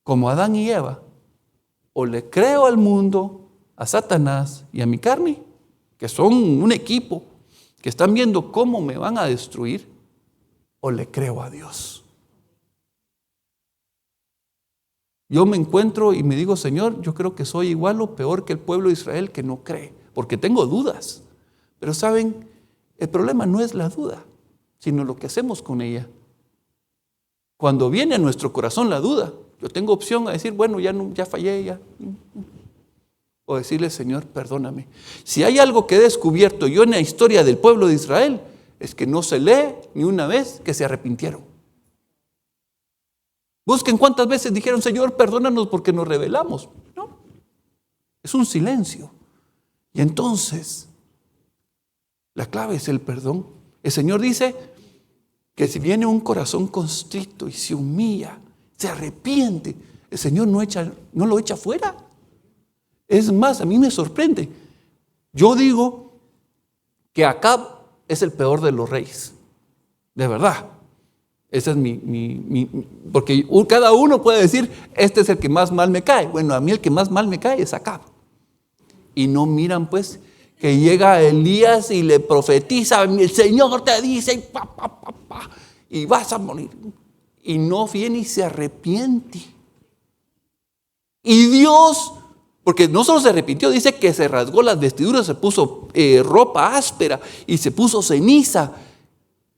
como Adán y Eva, o le creo al mundo, a Satanás y a mi carne, que son un equipo, que están viendo cómo me van a destruir, o le creo a Dios. Yo me encuentro y me digo, Señor, yo creo que soy igual o peor que el pueblo de Israel que no cree, porque tengo dudas. Pero saben, el problema no es la duda, sino lo que hacemos con ella. Cuando viene a nuestro corazón la duda, yo tengo opción a decir, bueno, ya fallé, ya. O decirle, Señor, perdóname. Si hay algo que he descubierto yo en la historia del pueblo de Israel, es que no se lee ni una vez que se arrepintieron. Busquen cuántas veces dijeron, Señor, perdónanos porque nos rebelamos. No, es un silencio. Y entonces, la clave es el perdón. El Señor dice que si viene un corazón constricto y se humilla, se arrepiente, el Señor no lo echa fuera. Es más, a mí me sorprende. Yo digo que Acab es el peor de los reyes. De verdad. Ese es porque cada uno puede decir, este es el que más mal me cae. Bueno, a mí el que más mal me cae es Acab. Y no miran pues que llega Elías y le profetiza, el Señor te dice, y vas a morir. Y no viene y se arrepiente. Y Dios, porque no solo se arrepintió, dice que se rasgó las vestiduras, se puso ropa áspera y se puso ceniza.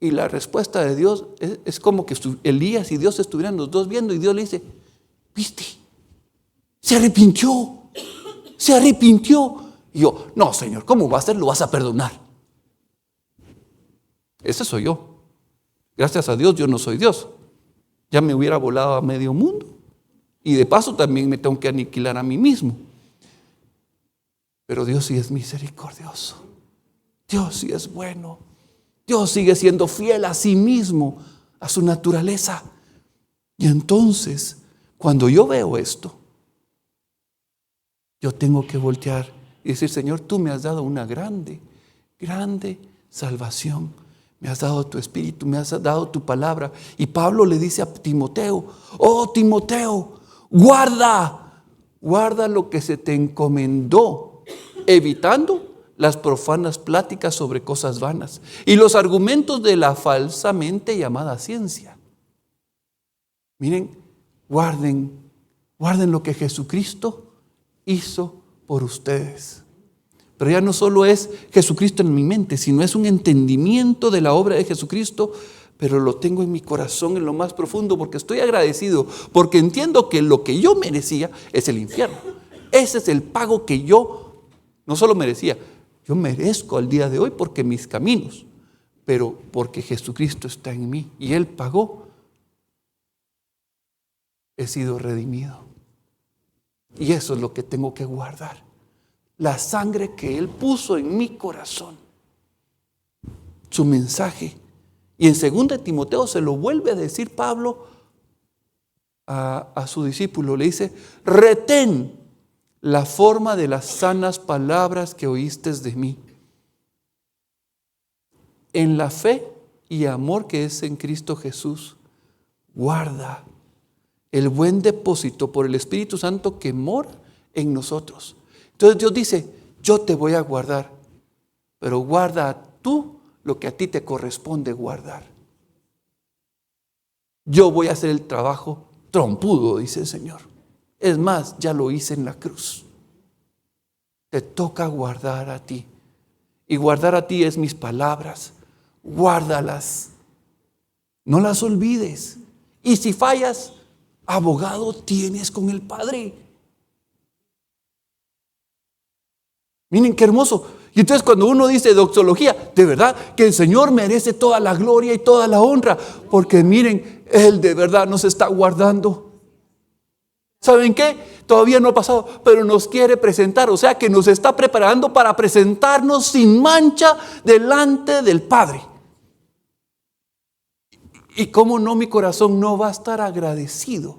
Y la respuesta de Dios es como que Elías y Dios estuvieran los dos viendo y Dios le dice, ¿viste? Se arrepintió. Y yo, no, Señor, ¿cómo va a ser? Lo vas a perdonar. Ese soy yo. Gracias a Dios yo no soy Dios. Ya me hubiera volado a medio mundo. Y de paso también me tengo que aniquilar a mí mismo. Pero Dios sí es misericordioso. Dios sí es bueno. Dios sigue siendo fiel a sí mismo, a su naturaleza. Y entonces, cuando yo veo esto, yo tengo que voltear y decir, Señor, tú me has dado una grande salvación. Me has dado tu espíritu, me has dado tu palabra. Y Pablo le dice a Timoteo, oh Timoteo, guarda lo que se te encomendó, evitando las profanas pláticas sobre cosas vanas y los argumentos de la falsamente llamada ciencia. Miren, guarden lo que Jesucristo hizo por ustedes. Pero ya no solo es Jesucristo en mi mente, sino es un entendimiento de la obra de Jesucristo, pero lo tengo en mi corazón en lo más profundo porque estoy agradecido, porque entiendo que lo que yo merecía es el infierno. Ese es el pago que yo no solo merecía, yo merezco al día de hoy porque mis caminos, pero porque Jesucristo está en mí y Él pagó, he sido redimido. Y eso es lo que tengo que guardar. La sangre que Él puso en mi corazón. Su mensaje. Y en 2 Timoteo se lo vuelve a decir Pablo a su discípulo. Le dice, retén la forma de las sanas palabras que oíste de mí, en la fe y amor que es en Cristo Jesús. Guarda el buen depósito por el Espíritu Santo que mora en nosotros. Entonces Dios dice, yo te voy a guardar. pero guarda tú lo que a ti te corresponde guardar. Yo voy a hacer el trabajo trompudo, dice el Señor. Es más, ya lo hice en la cruz. Te toca guardar a ti. Y guardar a ti es mis palabras. Guárdalas. No las olvides. Y si fallas, abogado tienes con el Padre. Miren qué hermoso. Y entonces cuando uno dice doxología, de verdad que el Señor merece toda la gloria y toda la honra. Porque miren, Él de verdad nos está guardando. ¿Saben qué? Todavía no ha pasado, pero nos quiere presentar. O sea que nos está preparando para presentarnos sin mancha delante del Padre. Y cómo no, mi corazón no va a estar agradecido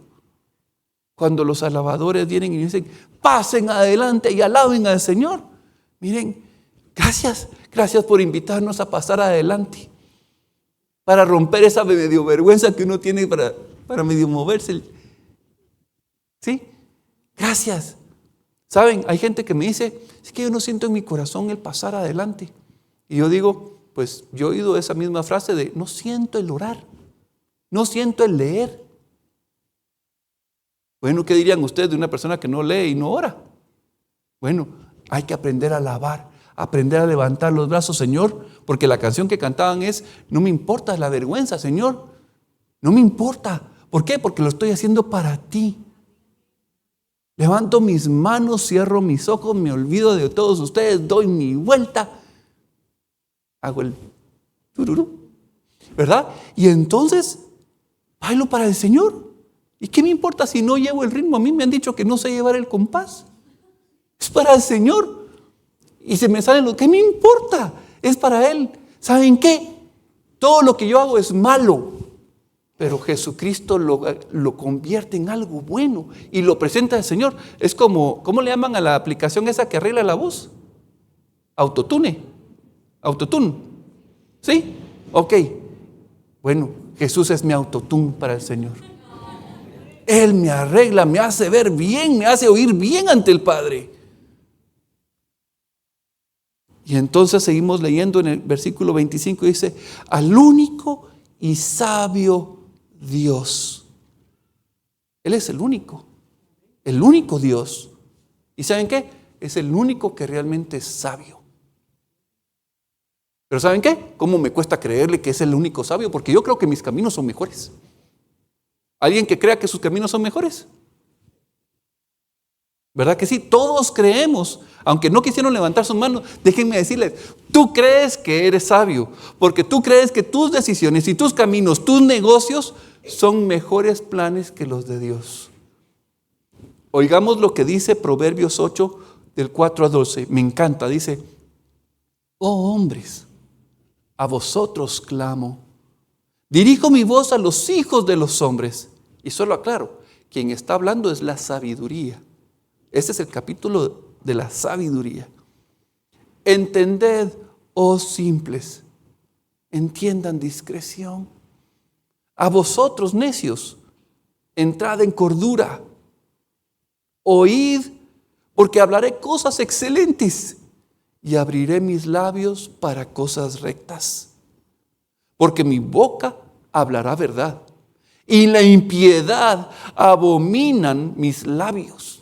cuando los alabadores vienen y dicen: pasen adelante y alaben al Señor. Miren, gracias por invitarnos a pasar adelante, para romper esa medio vergüenza que uno tiene para medio moverse. ¿Sí? Gracias. ¿Saben? Hay gente que me dice: es que yo no siento en mi corazón el pasar adelante. Y yo digo, pues yo he oído esa misma frase de: no siento el orar, no siento el leer. Bueno, ¿qué dirían ustedes de una persona que no lee y no ora? Bueno, hay que aprender a alabar, aprender a levantar los brazos, Señor, porque la canción que cantaban es: no me importa la vergüenza, Señor, no me importa. ¿Por qué? Porque lo estoy haciendo para ti. Levanto mis manos, cierro mis ojos, me olvido de todos ustedes, doy mi vuelta, hago el tururú, ¿verdad? Y entonces bailo para el Señor. ¿Y qué me importa si no llevo el ritmo? A mí me han dicho que no sé llevar el compás. Es para el Señor. Y se me salen ¿qué me importa? Es para Él. ¿Saben qué? Todo lo que yo hago es malo, pero Jesucristo lo convierte en algo bueno y lo presenta al Señor. Es como, ¿cómo le llaman a la aplicación esa que arregla la voz? Autotune. ¿Sí? Ok. Bueno, Jesús es mi autotune para el Señor. Él me arregla, me hace ver bien, me hace oír bien ante el Padre. Y entonces seguimos leyendo en el versículo 25, dice: al único y sabio Dios. Él es el único Dios. ¿Y saben qué? Es el único que realmente es sabio. Pero ¿saben qué? ¿Cómo me cuesta creerle que es el único sabio? Porque yo creo que mis caminos son mejores. ¿Alguien que crea que sus caminos son mejores? ¿Verdad que sí? Todos creemos, aunque no quisieron levantar sus manos. Déjenme decirles, tú crees que eres sabio, porque tú crees que tus decisiones y tus caminos, tus negocios son mejores planes que los de Dios. Oigamos lo que dice Proverbios 8, del 4 a 12. Me encanta, dice: oh hombres, a vosotros clamo, dirijo mi voz a los hijos de los hombres. Y solo aclaro, quien está hablando es la sabiduría. Este es el capítulo de la sabiduría. Entended, oh simples, entiendan discreción. A vosotros, necios, entrad en cordura. Oíd, porque hablaré cosas excelentes y abriré mis labios para cosas rectas. Porque mi boca hablará verdad y la impiedad abominan mis labios.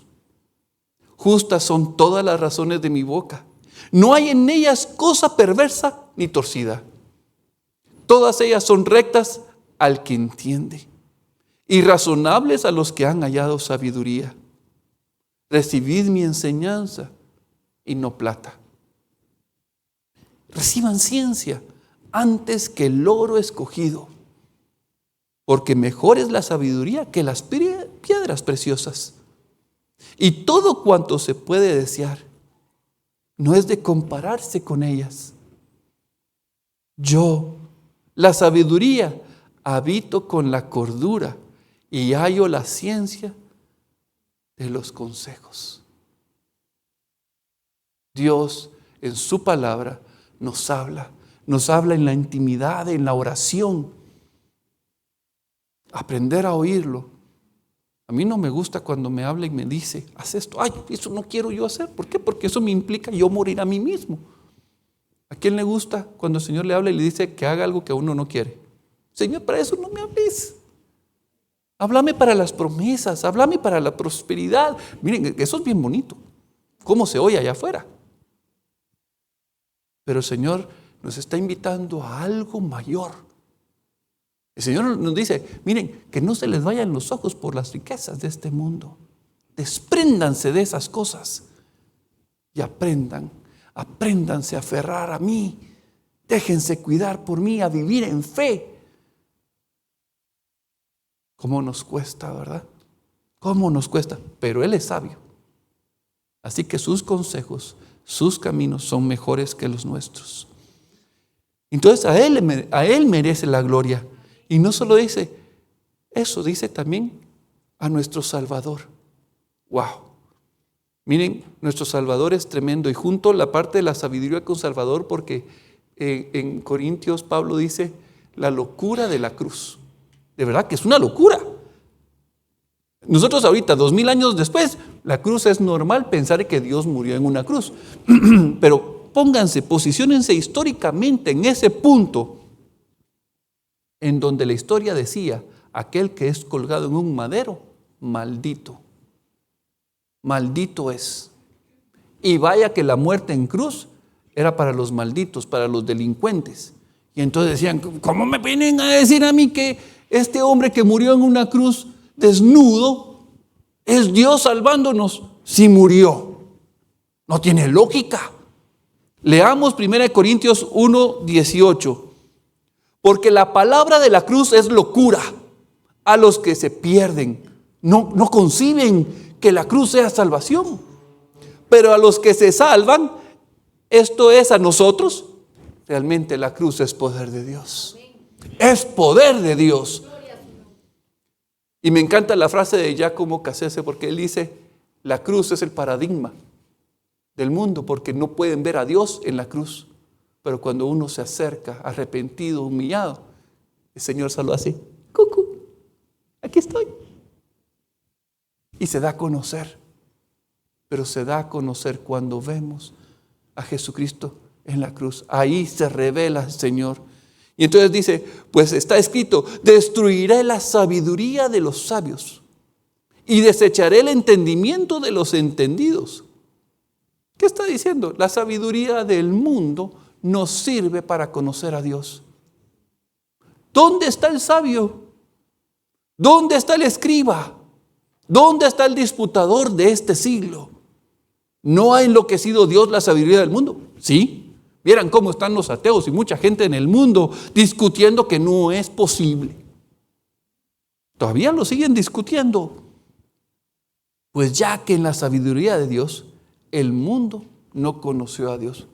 Justas son todas las razones de mi boca. No hay en ellas cosa perversa ni torcida. Todas ellas son rectas al que entiende y razonables a los que han hallado sabiduría. Recibid mi enseñanza y no plata. Reciban ciencia antes que el oro escogido, porque mejor es la sabiduría que las piedras preciosas. Y todo cuanto se puede desear no es de compararse con ellas. Yo, la sabiduría, habito con la cordura y hallo la ciencia de los consejos. Dios en su palabra nos habla en la intimidad, en la oración. Aprender a oírlo. A mí no me gusta cuando me habla y me dice: haz esto. Ay, eso no quiero yo hacer. ¿Por qué? Porque eso me implica yo morir a mí mismo. ¿A quién le gusta cuando el Señor le habla y le dice que haga algo que uno no quiere? Señor, para eso no me hables. Háblame para las promesas, háblame para la prosperidad. Miren, eso es bien bonito. ¿Cómo se oye allá afuera? Pero el Señor nos está invitando a algo mayor. El Señor nos dice, miren, que no se les vayan los ojos por las riquezas de este mundo. Despréndanse de esas cosas y apréndanse a aferrar a mí. Déjense cuidar por mí, a vivir en fe. ¿Cómo nos cuesta, verdad? ¿Cómo nos cuesta? Pero Él es sabio. Así que sus consejos, sus caminos son mejores que los nuestros. Entonces a Él merece la gloria. Y no solo dice eso, dice también a nuestro Salvador. ¡Wow! Miren, nuestro Salvador es tremendo. Y junto la parte de la sabiduría con Salvador, porque en Corintios Pablo dice la locura de la cruz. De verdad que es una locura. Nosotros ahorita, 2000 años después, la cruz es normal pensar que Dios murió en una cruz. Pero posiciónense históricamente en ese punto en donde la historia decía, aquel que es colgado en un madero, maldito. Maldito es. Y vaya que la muerte en cruz era para los malditos, para los delincuentes. Y entonces decían, ¿cómo me vienen a decir a mí que este hombre que murió en una cruz desnudo es Dios salvándonos? Si murió. No tiene lógica. Leamos 1 Corintios 1:18. Porque la palabra de la cruz es locura a los que se pierden. No conciben que la cruz sea salvación. Pero a los que se salvan, esto es a nosotros, realmente la cruz es poder de Dios. Es poder de Dios. Y me encanta la frase de Giacomo Cassese, porque él dice, la cruz es el paradigma del mundo, porque no pueden ver a Dios en la cruz. Pero cuando uno se acerca arrepentido, humillado, el Señor solo así, cucú, aquí estoy. Y se da a conocer. Pero se da a conocer cuando vemos a Jesucristo en la cruz. Ahí se revela el Señor. Y entonces dice, pues está escrito, destruiré la sabiduría de los sabios y desecharé el entendimiento de los entendidos. ¿Qué está diciendo? La sabiduría del mundo nos sirve para conocer a Dios. ¿Dónde está el sabio? ¿Dónde está el escriba? ¿Dónde está el disputador de este siglo? ¿No ha enloquecido Dios la sabiduría del mundo? Sí. Vieran cómo están los ateos y mucha gente en el mundo discutiendo que no es posible. Todavía lo siguen discutiendo. Pues ya que en la sabiduría de Dios, el mundo no conoció a Dios.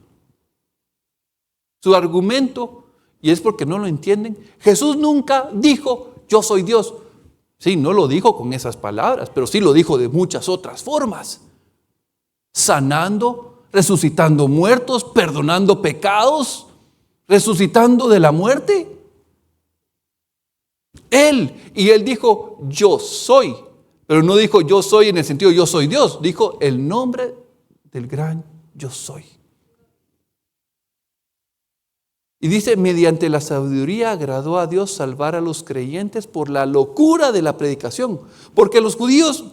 Su argumento, y es porque no lo entienden, Jesús nunca dijo, yo soy Dios. Sí, no lo dijo con esas palabras, pero sí lo dijo de muchas otras formas. Sanando, resucitando muertos, perdonando pecados, resucitando de la muerte. Él dijo, yo soy, pero no dijo yo soy en el sentido yo soy Dios, dijo el nombre del gran yo soy. Y dice, mediante la sabiduría agradó a Dios salvar a los creyentes por la locura de la predicación. Porque los judíos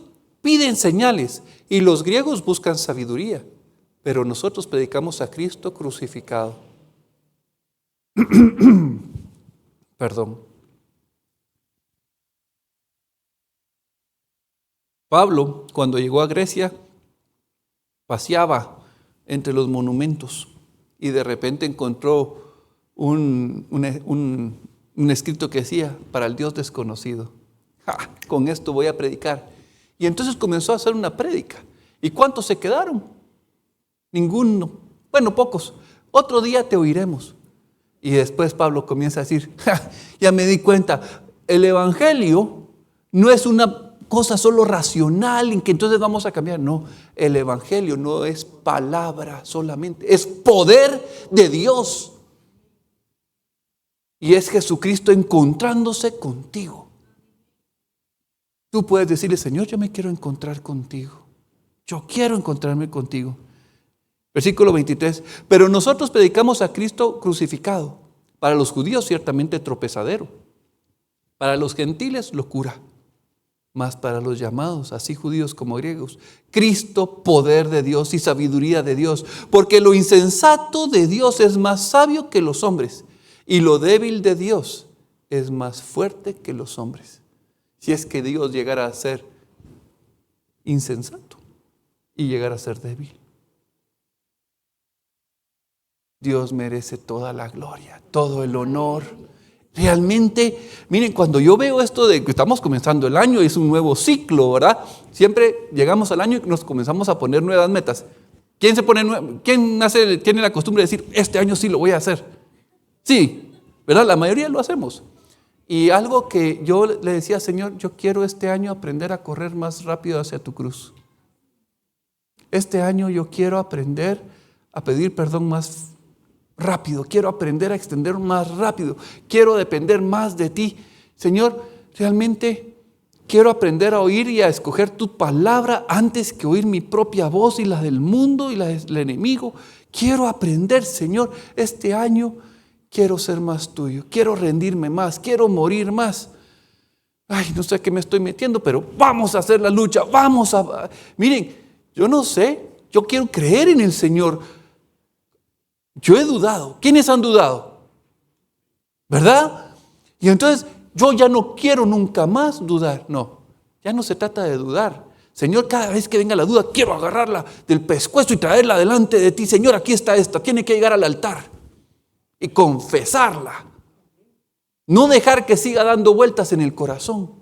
piden señales y los griegos buscan sabiduría. Pero nosotros predicamos a Cristo crucificado. Perdón. Pablo, cuando llegó a Grecia, paseaba entre los monumentos y de repente encontró un escrito que decía, para el Dios desconocido. Con esto voy a predicar. Y entonces comenzó a hacer una prédica. ¿Y cuántos se quedaron? Ninguno. Bueno, pocos. Otro día te oiremos. Y después Pablo comienza a decir, ya me di cuenta, el evangelio no es una cosa solo racional en que entonces vamos a cambiar. No, el evangelio no es palabra solamente, es poder de Dios. Y es Jesucristo encontrándose contigo. Tú puedes decirle, Señor, yo me quiero encontrar contigo. Yo quiero encontrarme contigo. Versículo 23. Pero nosotros predicamos a Cristo crucificado. Para los judíos ciertamente tropezadero. Para los gentiles locura. Mas para los llamados, así judíos como griegos, Cristo, poder de Dios y sabiduría de Dios. Porque lo insensato de Dios es más sabio que los hombres, y lo débil de Dios es más fuerte que los hombres. Si es que Dios llegara a ser insensato y llegara a ser débil, Dios merece toda la gloria, todo el honor. Realmente, miren, cuando yo veo esto de que estamos comenzando el año, es un nuevo ciclo, ¿verdad? Siempre llegamos al año y nos comenzamos a poner nuevas metas. ¿Quién tiene la costumbre de decir, este año sí lo voy a hacer? Sí, ¿verdad? La mayoría lo hacemos. Y algo que yo le decía, Señor, yo quiero este año aprender a correr más rápido hacia tu cruz. Este año yo quiero aprender a pedir perdón más rápido, quiero aprender a extender más rápido, quiero depender más de ti. Señor, realmente quiero aprender a oír y a escoger tu palabra antes que oír mi propia voz y la del mundo y la del enemigo. Quiero aprender, Señor, este año quiero ser más tuyo, quiero rendirme más, quiero morir más. Ay, no sé a qué me estoy metiendo, pero vamos a hacer la lucha, Miren, yo no sé, yo quiero creer en el Señor. Yo he dudado. ¿Quiénes han dudado? ¿Verdad? Y entonces yo ya no quiero nunca más dudar. No, ya no se trata de dudar. Señor, cada vez que venga la duda, quiero agarrarla del pescuezo y traerla delante de ti. Señor, aquí está esta. Tiene que llegar al altar y confesarla. No dejar que siga dando vueltas en el corazón.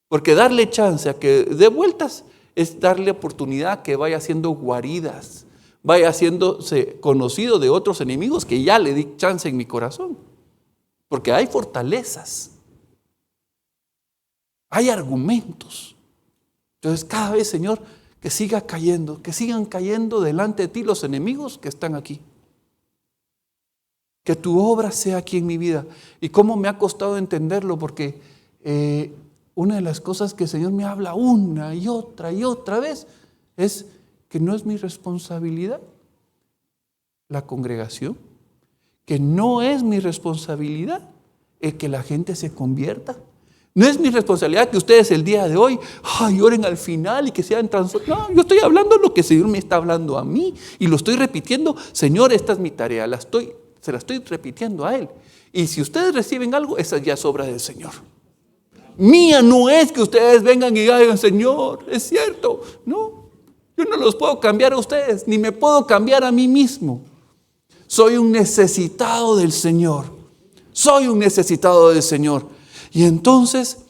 Porque darle chance a que dé vueltas es darle oportunidad a que vaya haciendo guaridas, vaya haciéndose conocido de otros enemigos que ya le di chance en mi corazón. Porque hay fortalezas, hay argumentos. Entonces cada vez, Señor, que siga cayendo, que sigan cayendo delante de ti los enemigos que están aquí. Que tu obra sea aquí en mi vida. Y cómo me ha costado entenderlo, porque una de las cosas que el Señor me habla una y otra vez es que no es mi responsabilidad la congregación, que no es mi responsabilidad el que la gente se convierta. No es mi responsabilidad que ustedes el día de hoy oren al final y que sean transformados. No, yo estoy hablando lo que el Señor me está hablando a mí y lo estoy repitiendo. Señor, esta es mi tarea, se la estoy repitiendo a Él. Y si ustedes reciben algo, esa ya es obra del Señor. Mía no es que ustedes vengan y digan, Señor, es cierto. No. Yo no los puedo cambiar a ustedes, ni me puedo cambiar a mí mismo. Soy un necesitado del Señor. Soy un necesitado del Señor. Y entonces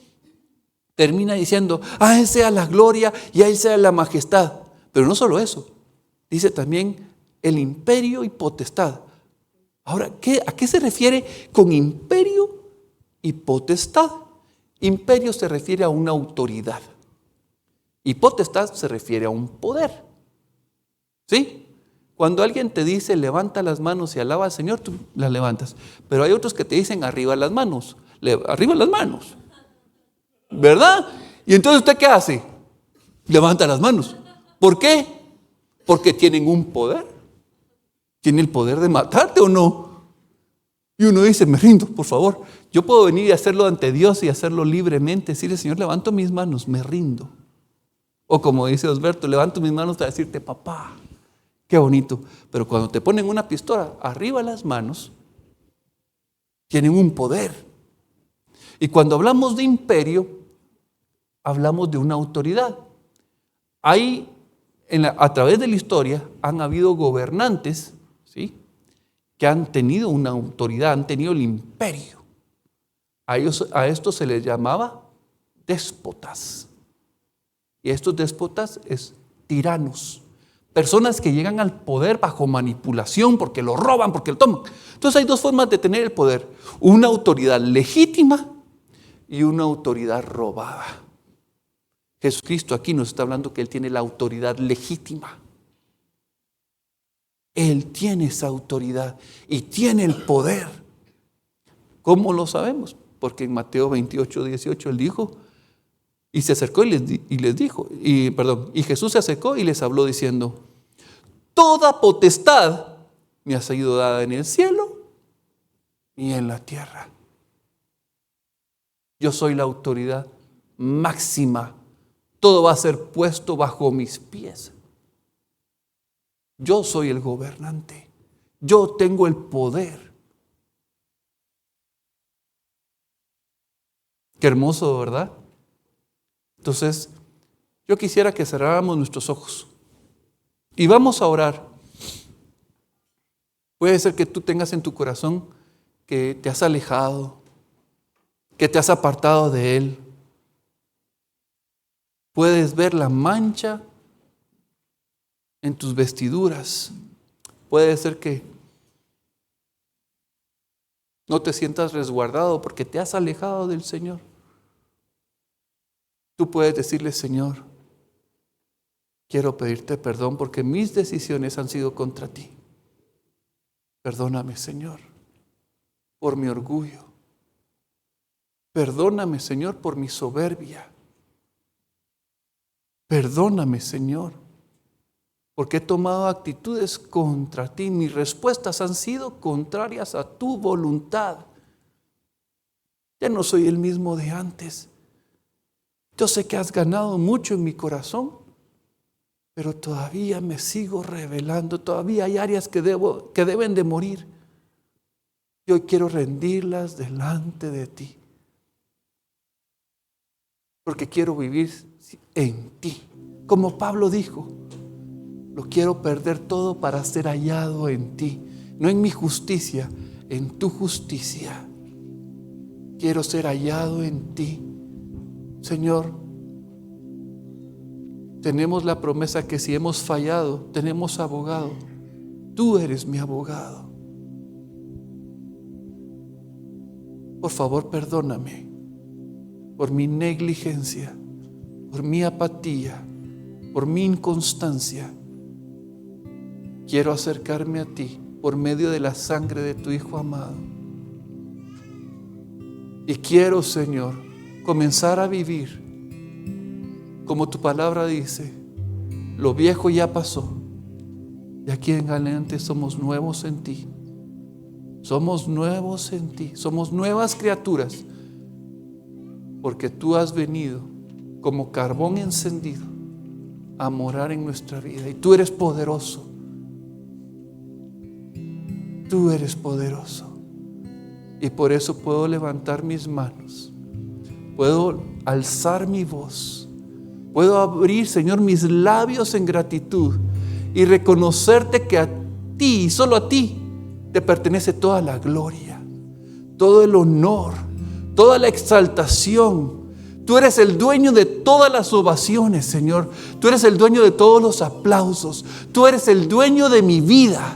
termina diciendo, a Él sea la gloria y a Él sea la majestad. Pero no solo eso, dice también el imperio y potestad. Ahora, ¿a qué se refiere con imperio y potestad? Imperio se refiere a una autoridad. Y potestad se refiere a un poder. ¿Sí? Cuando alguien te dice levanta las manos y alaba al Señor, tú las levantas. Pero hay otros que te dicen arriba las manos. Arriba las manos. ¿Verdad? Y entonces ¿usted qué hace? Levanta las manos. ¿Por qué? Porque tienen un poder. ¿Tiene el poder de matarte o no? Y uno dice, me rindo, por favor. Yo puedo venir y hacerlo ante Dios y hacerlo libremente. Decirle, Señor, levanto mis manos, me rindo. O como dice Osberto, levanto mis manos para decirte, papá, qué bonito. Pero cuando te ponen una pistola arriba las manos, tienen un poder. Y cuando hablamos de imperio, hablamos de una autoridad. Hay, a través de la historia, han habido gobernantes, ¿sí?, que han tenido una autoridad, han tenido el imperio. A esto se les llamaba déspotas. Y estos déspotas es tiranos. Personas que llegan al poder bajo manipulación, porque lo roban, porque lo toman. Entonces hay dos formas de tener el poder. Una autoridad legítima y una autoridad robada. Jesucristo aquí nos está hablando que Él tiene la autoridad legítima. Él tiene esa autoridad y tiene el poder. ¿Cómo lo sabemos? Porque en Mateo 28, 18 Él dijo, y se acercó y Jesús se acercó y les habló diciendo, toda potestad me ha sido dada en el cielo y en la tierra. Yo soy la autoridad máxima. Todo va a ser puesto bajo mis pies. Yo soy el gobernante. Yo tengo el poder. Qué hermoso, ¿verdad? Entonces, yo quisiera que cerráramos nuestros ojos y vamos a orar. Puede ser que tú tengas en tu corazón que te has alejado, que te has apartado de Él. Puedes ver la mancha en tus vestiduras. Puede ser que no te sientas resguardado porque te has alejado del Señor. Tú puedes decirle: Señor, quiero pedirte perdón porque mis decisiones han sido contra ti. Perdóname, Señor, por mi orgullo. Perdóname, Señor, por mi soberbia. Perdóname, Señor, porque he tomado actitudes contra ti. Mis respuestas han sido contrarias a tu voluntad. Ya no soy el mismo de antes. Yo sé que has ganado mucho en mi corazón, pero todavía me sigo rebelando. Todavía hay áreas que deben de morir. Y hoy quiero rendirlas delante de ti, porque quiero vivir en ti. Como Pablo dijo, lo quiero perder todo para ser hallado en ti. No en mi justicia, en tu justicia. Quiero ser hallado en ti. Señor, tenemos la promesa que si hemos fallado, tenemos abogado. Tú eres mi abogado. Por favor, perdóname por mi negligencia, por mi apatía, por mi inconstancia. Quiero acercarme a ti por medio de la sangre de tu Hijo amado. Y quiero, Señor, comenzar a vivir como tu palabra dice: lo viejo ya pasó, de aquí en adelante somos nuevos en ti. Somos nuevos en ti, somos nuevas criaturas, porque tú has venido como carbón encendido a morar en nuestra vida. Y tú eres poderoso. Tú eres poderoso. Y por eso puedo levantar mis manos, puedo alzar mi voz, puedo abrir, Señor, mis labios en gratitud y reconocerte que a ti, solo a ti, te pertenece toda la gloria, todo el honor, toda la exaltación. Tú eres el dueño de todas las ovaciones, Señor. Tú eres el dueño de todos los aplausos. Tú eres el dueño de mi vida.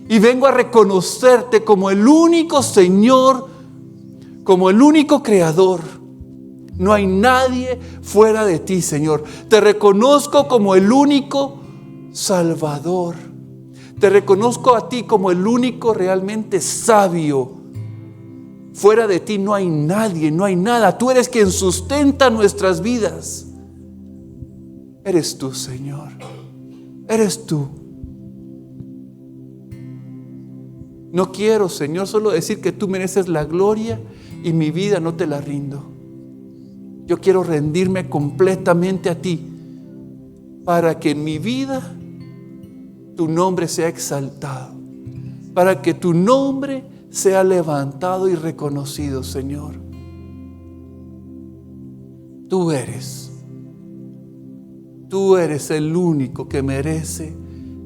Y vengo a reconocerte como el único Señor, como el único Creador. No hay nadie fuera de ti, Señor. Te reconozco como el único Salvador. Te reconozco a ti como el único realmente sabio. Fuera de ti no hay nadie, no hay nada. Tú eres quien sustenta nuestras vidas. Eres tú, Señor. Eres tú. No quiero, Señor, solo decir que tú mereces la gloria y mi vida no te la rindo. Yo quiero rendirme completamente a ti para que en mi vida tu nombre sea exaltado, para que tu nombre sea levantado y reconocido, Señor. Tú eres el único que merece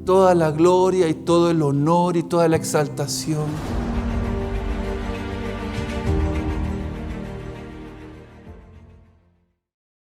toda la gloria y todo el honor y toda la exaltación.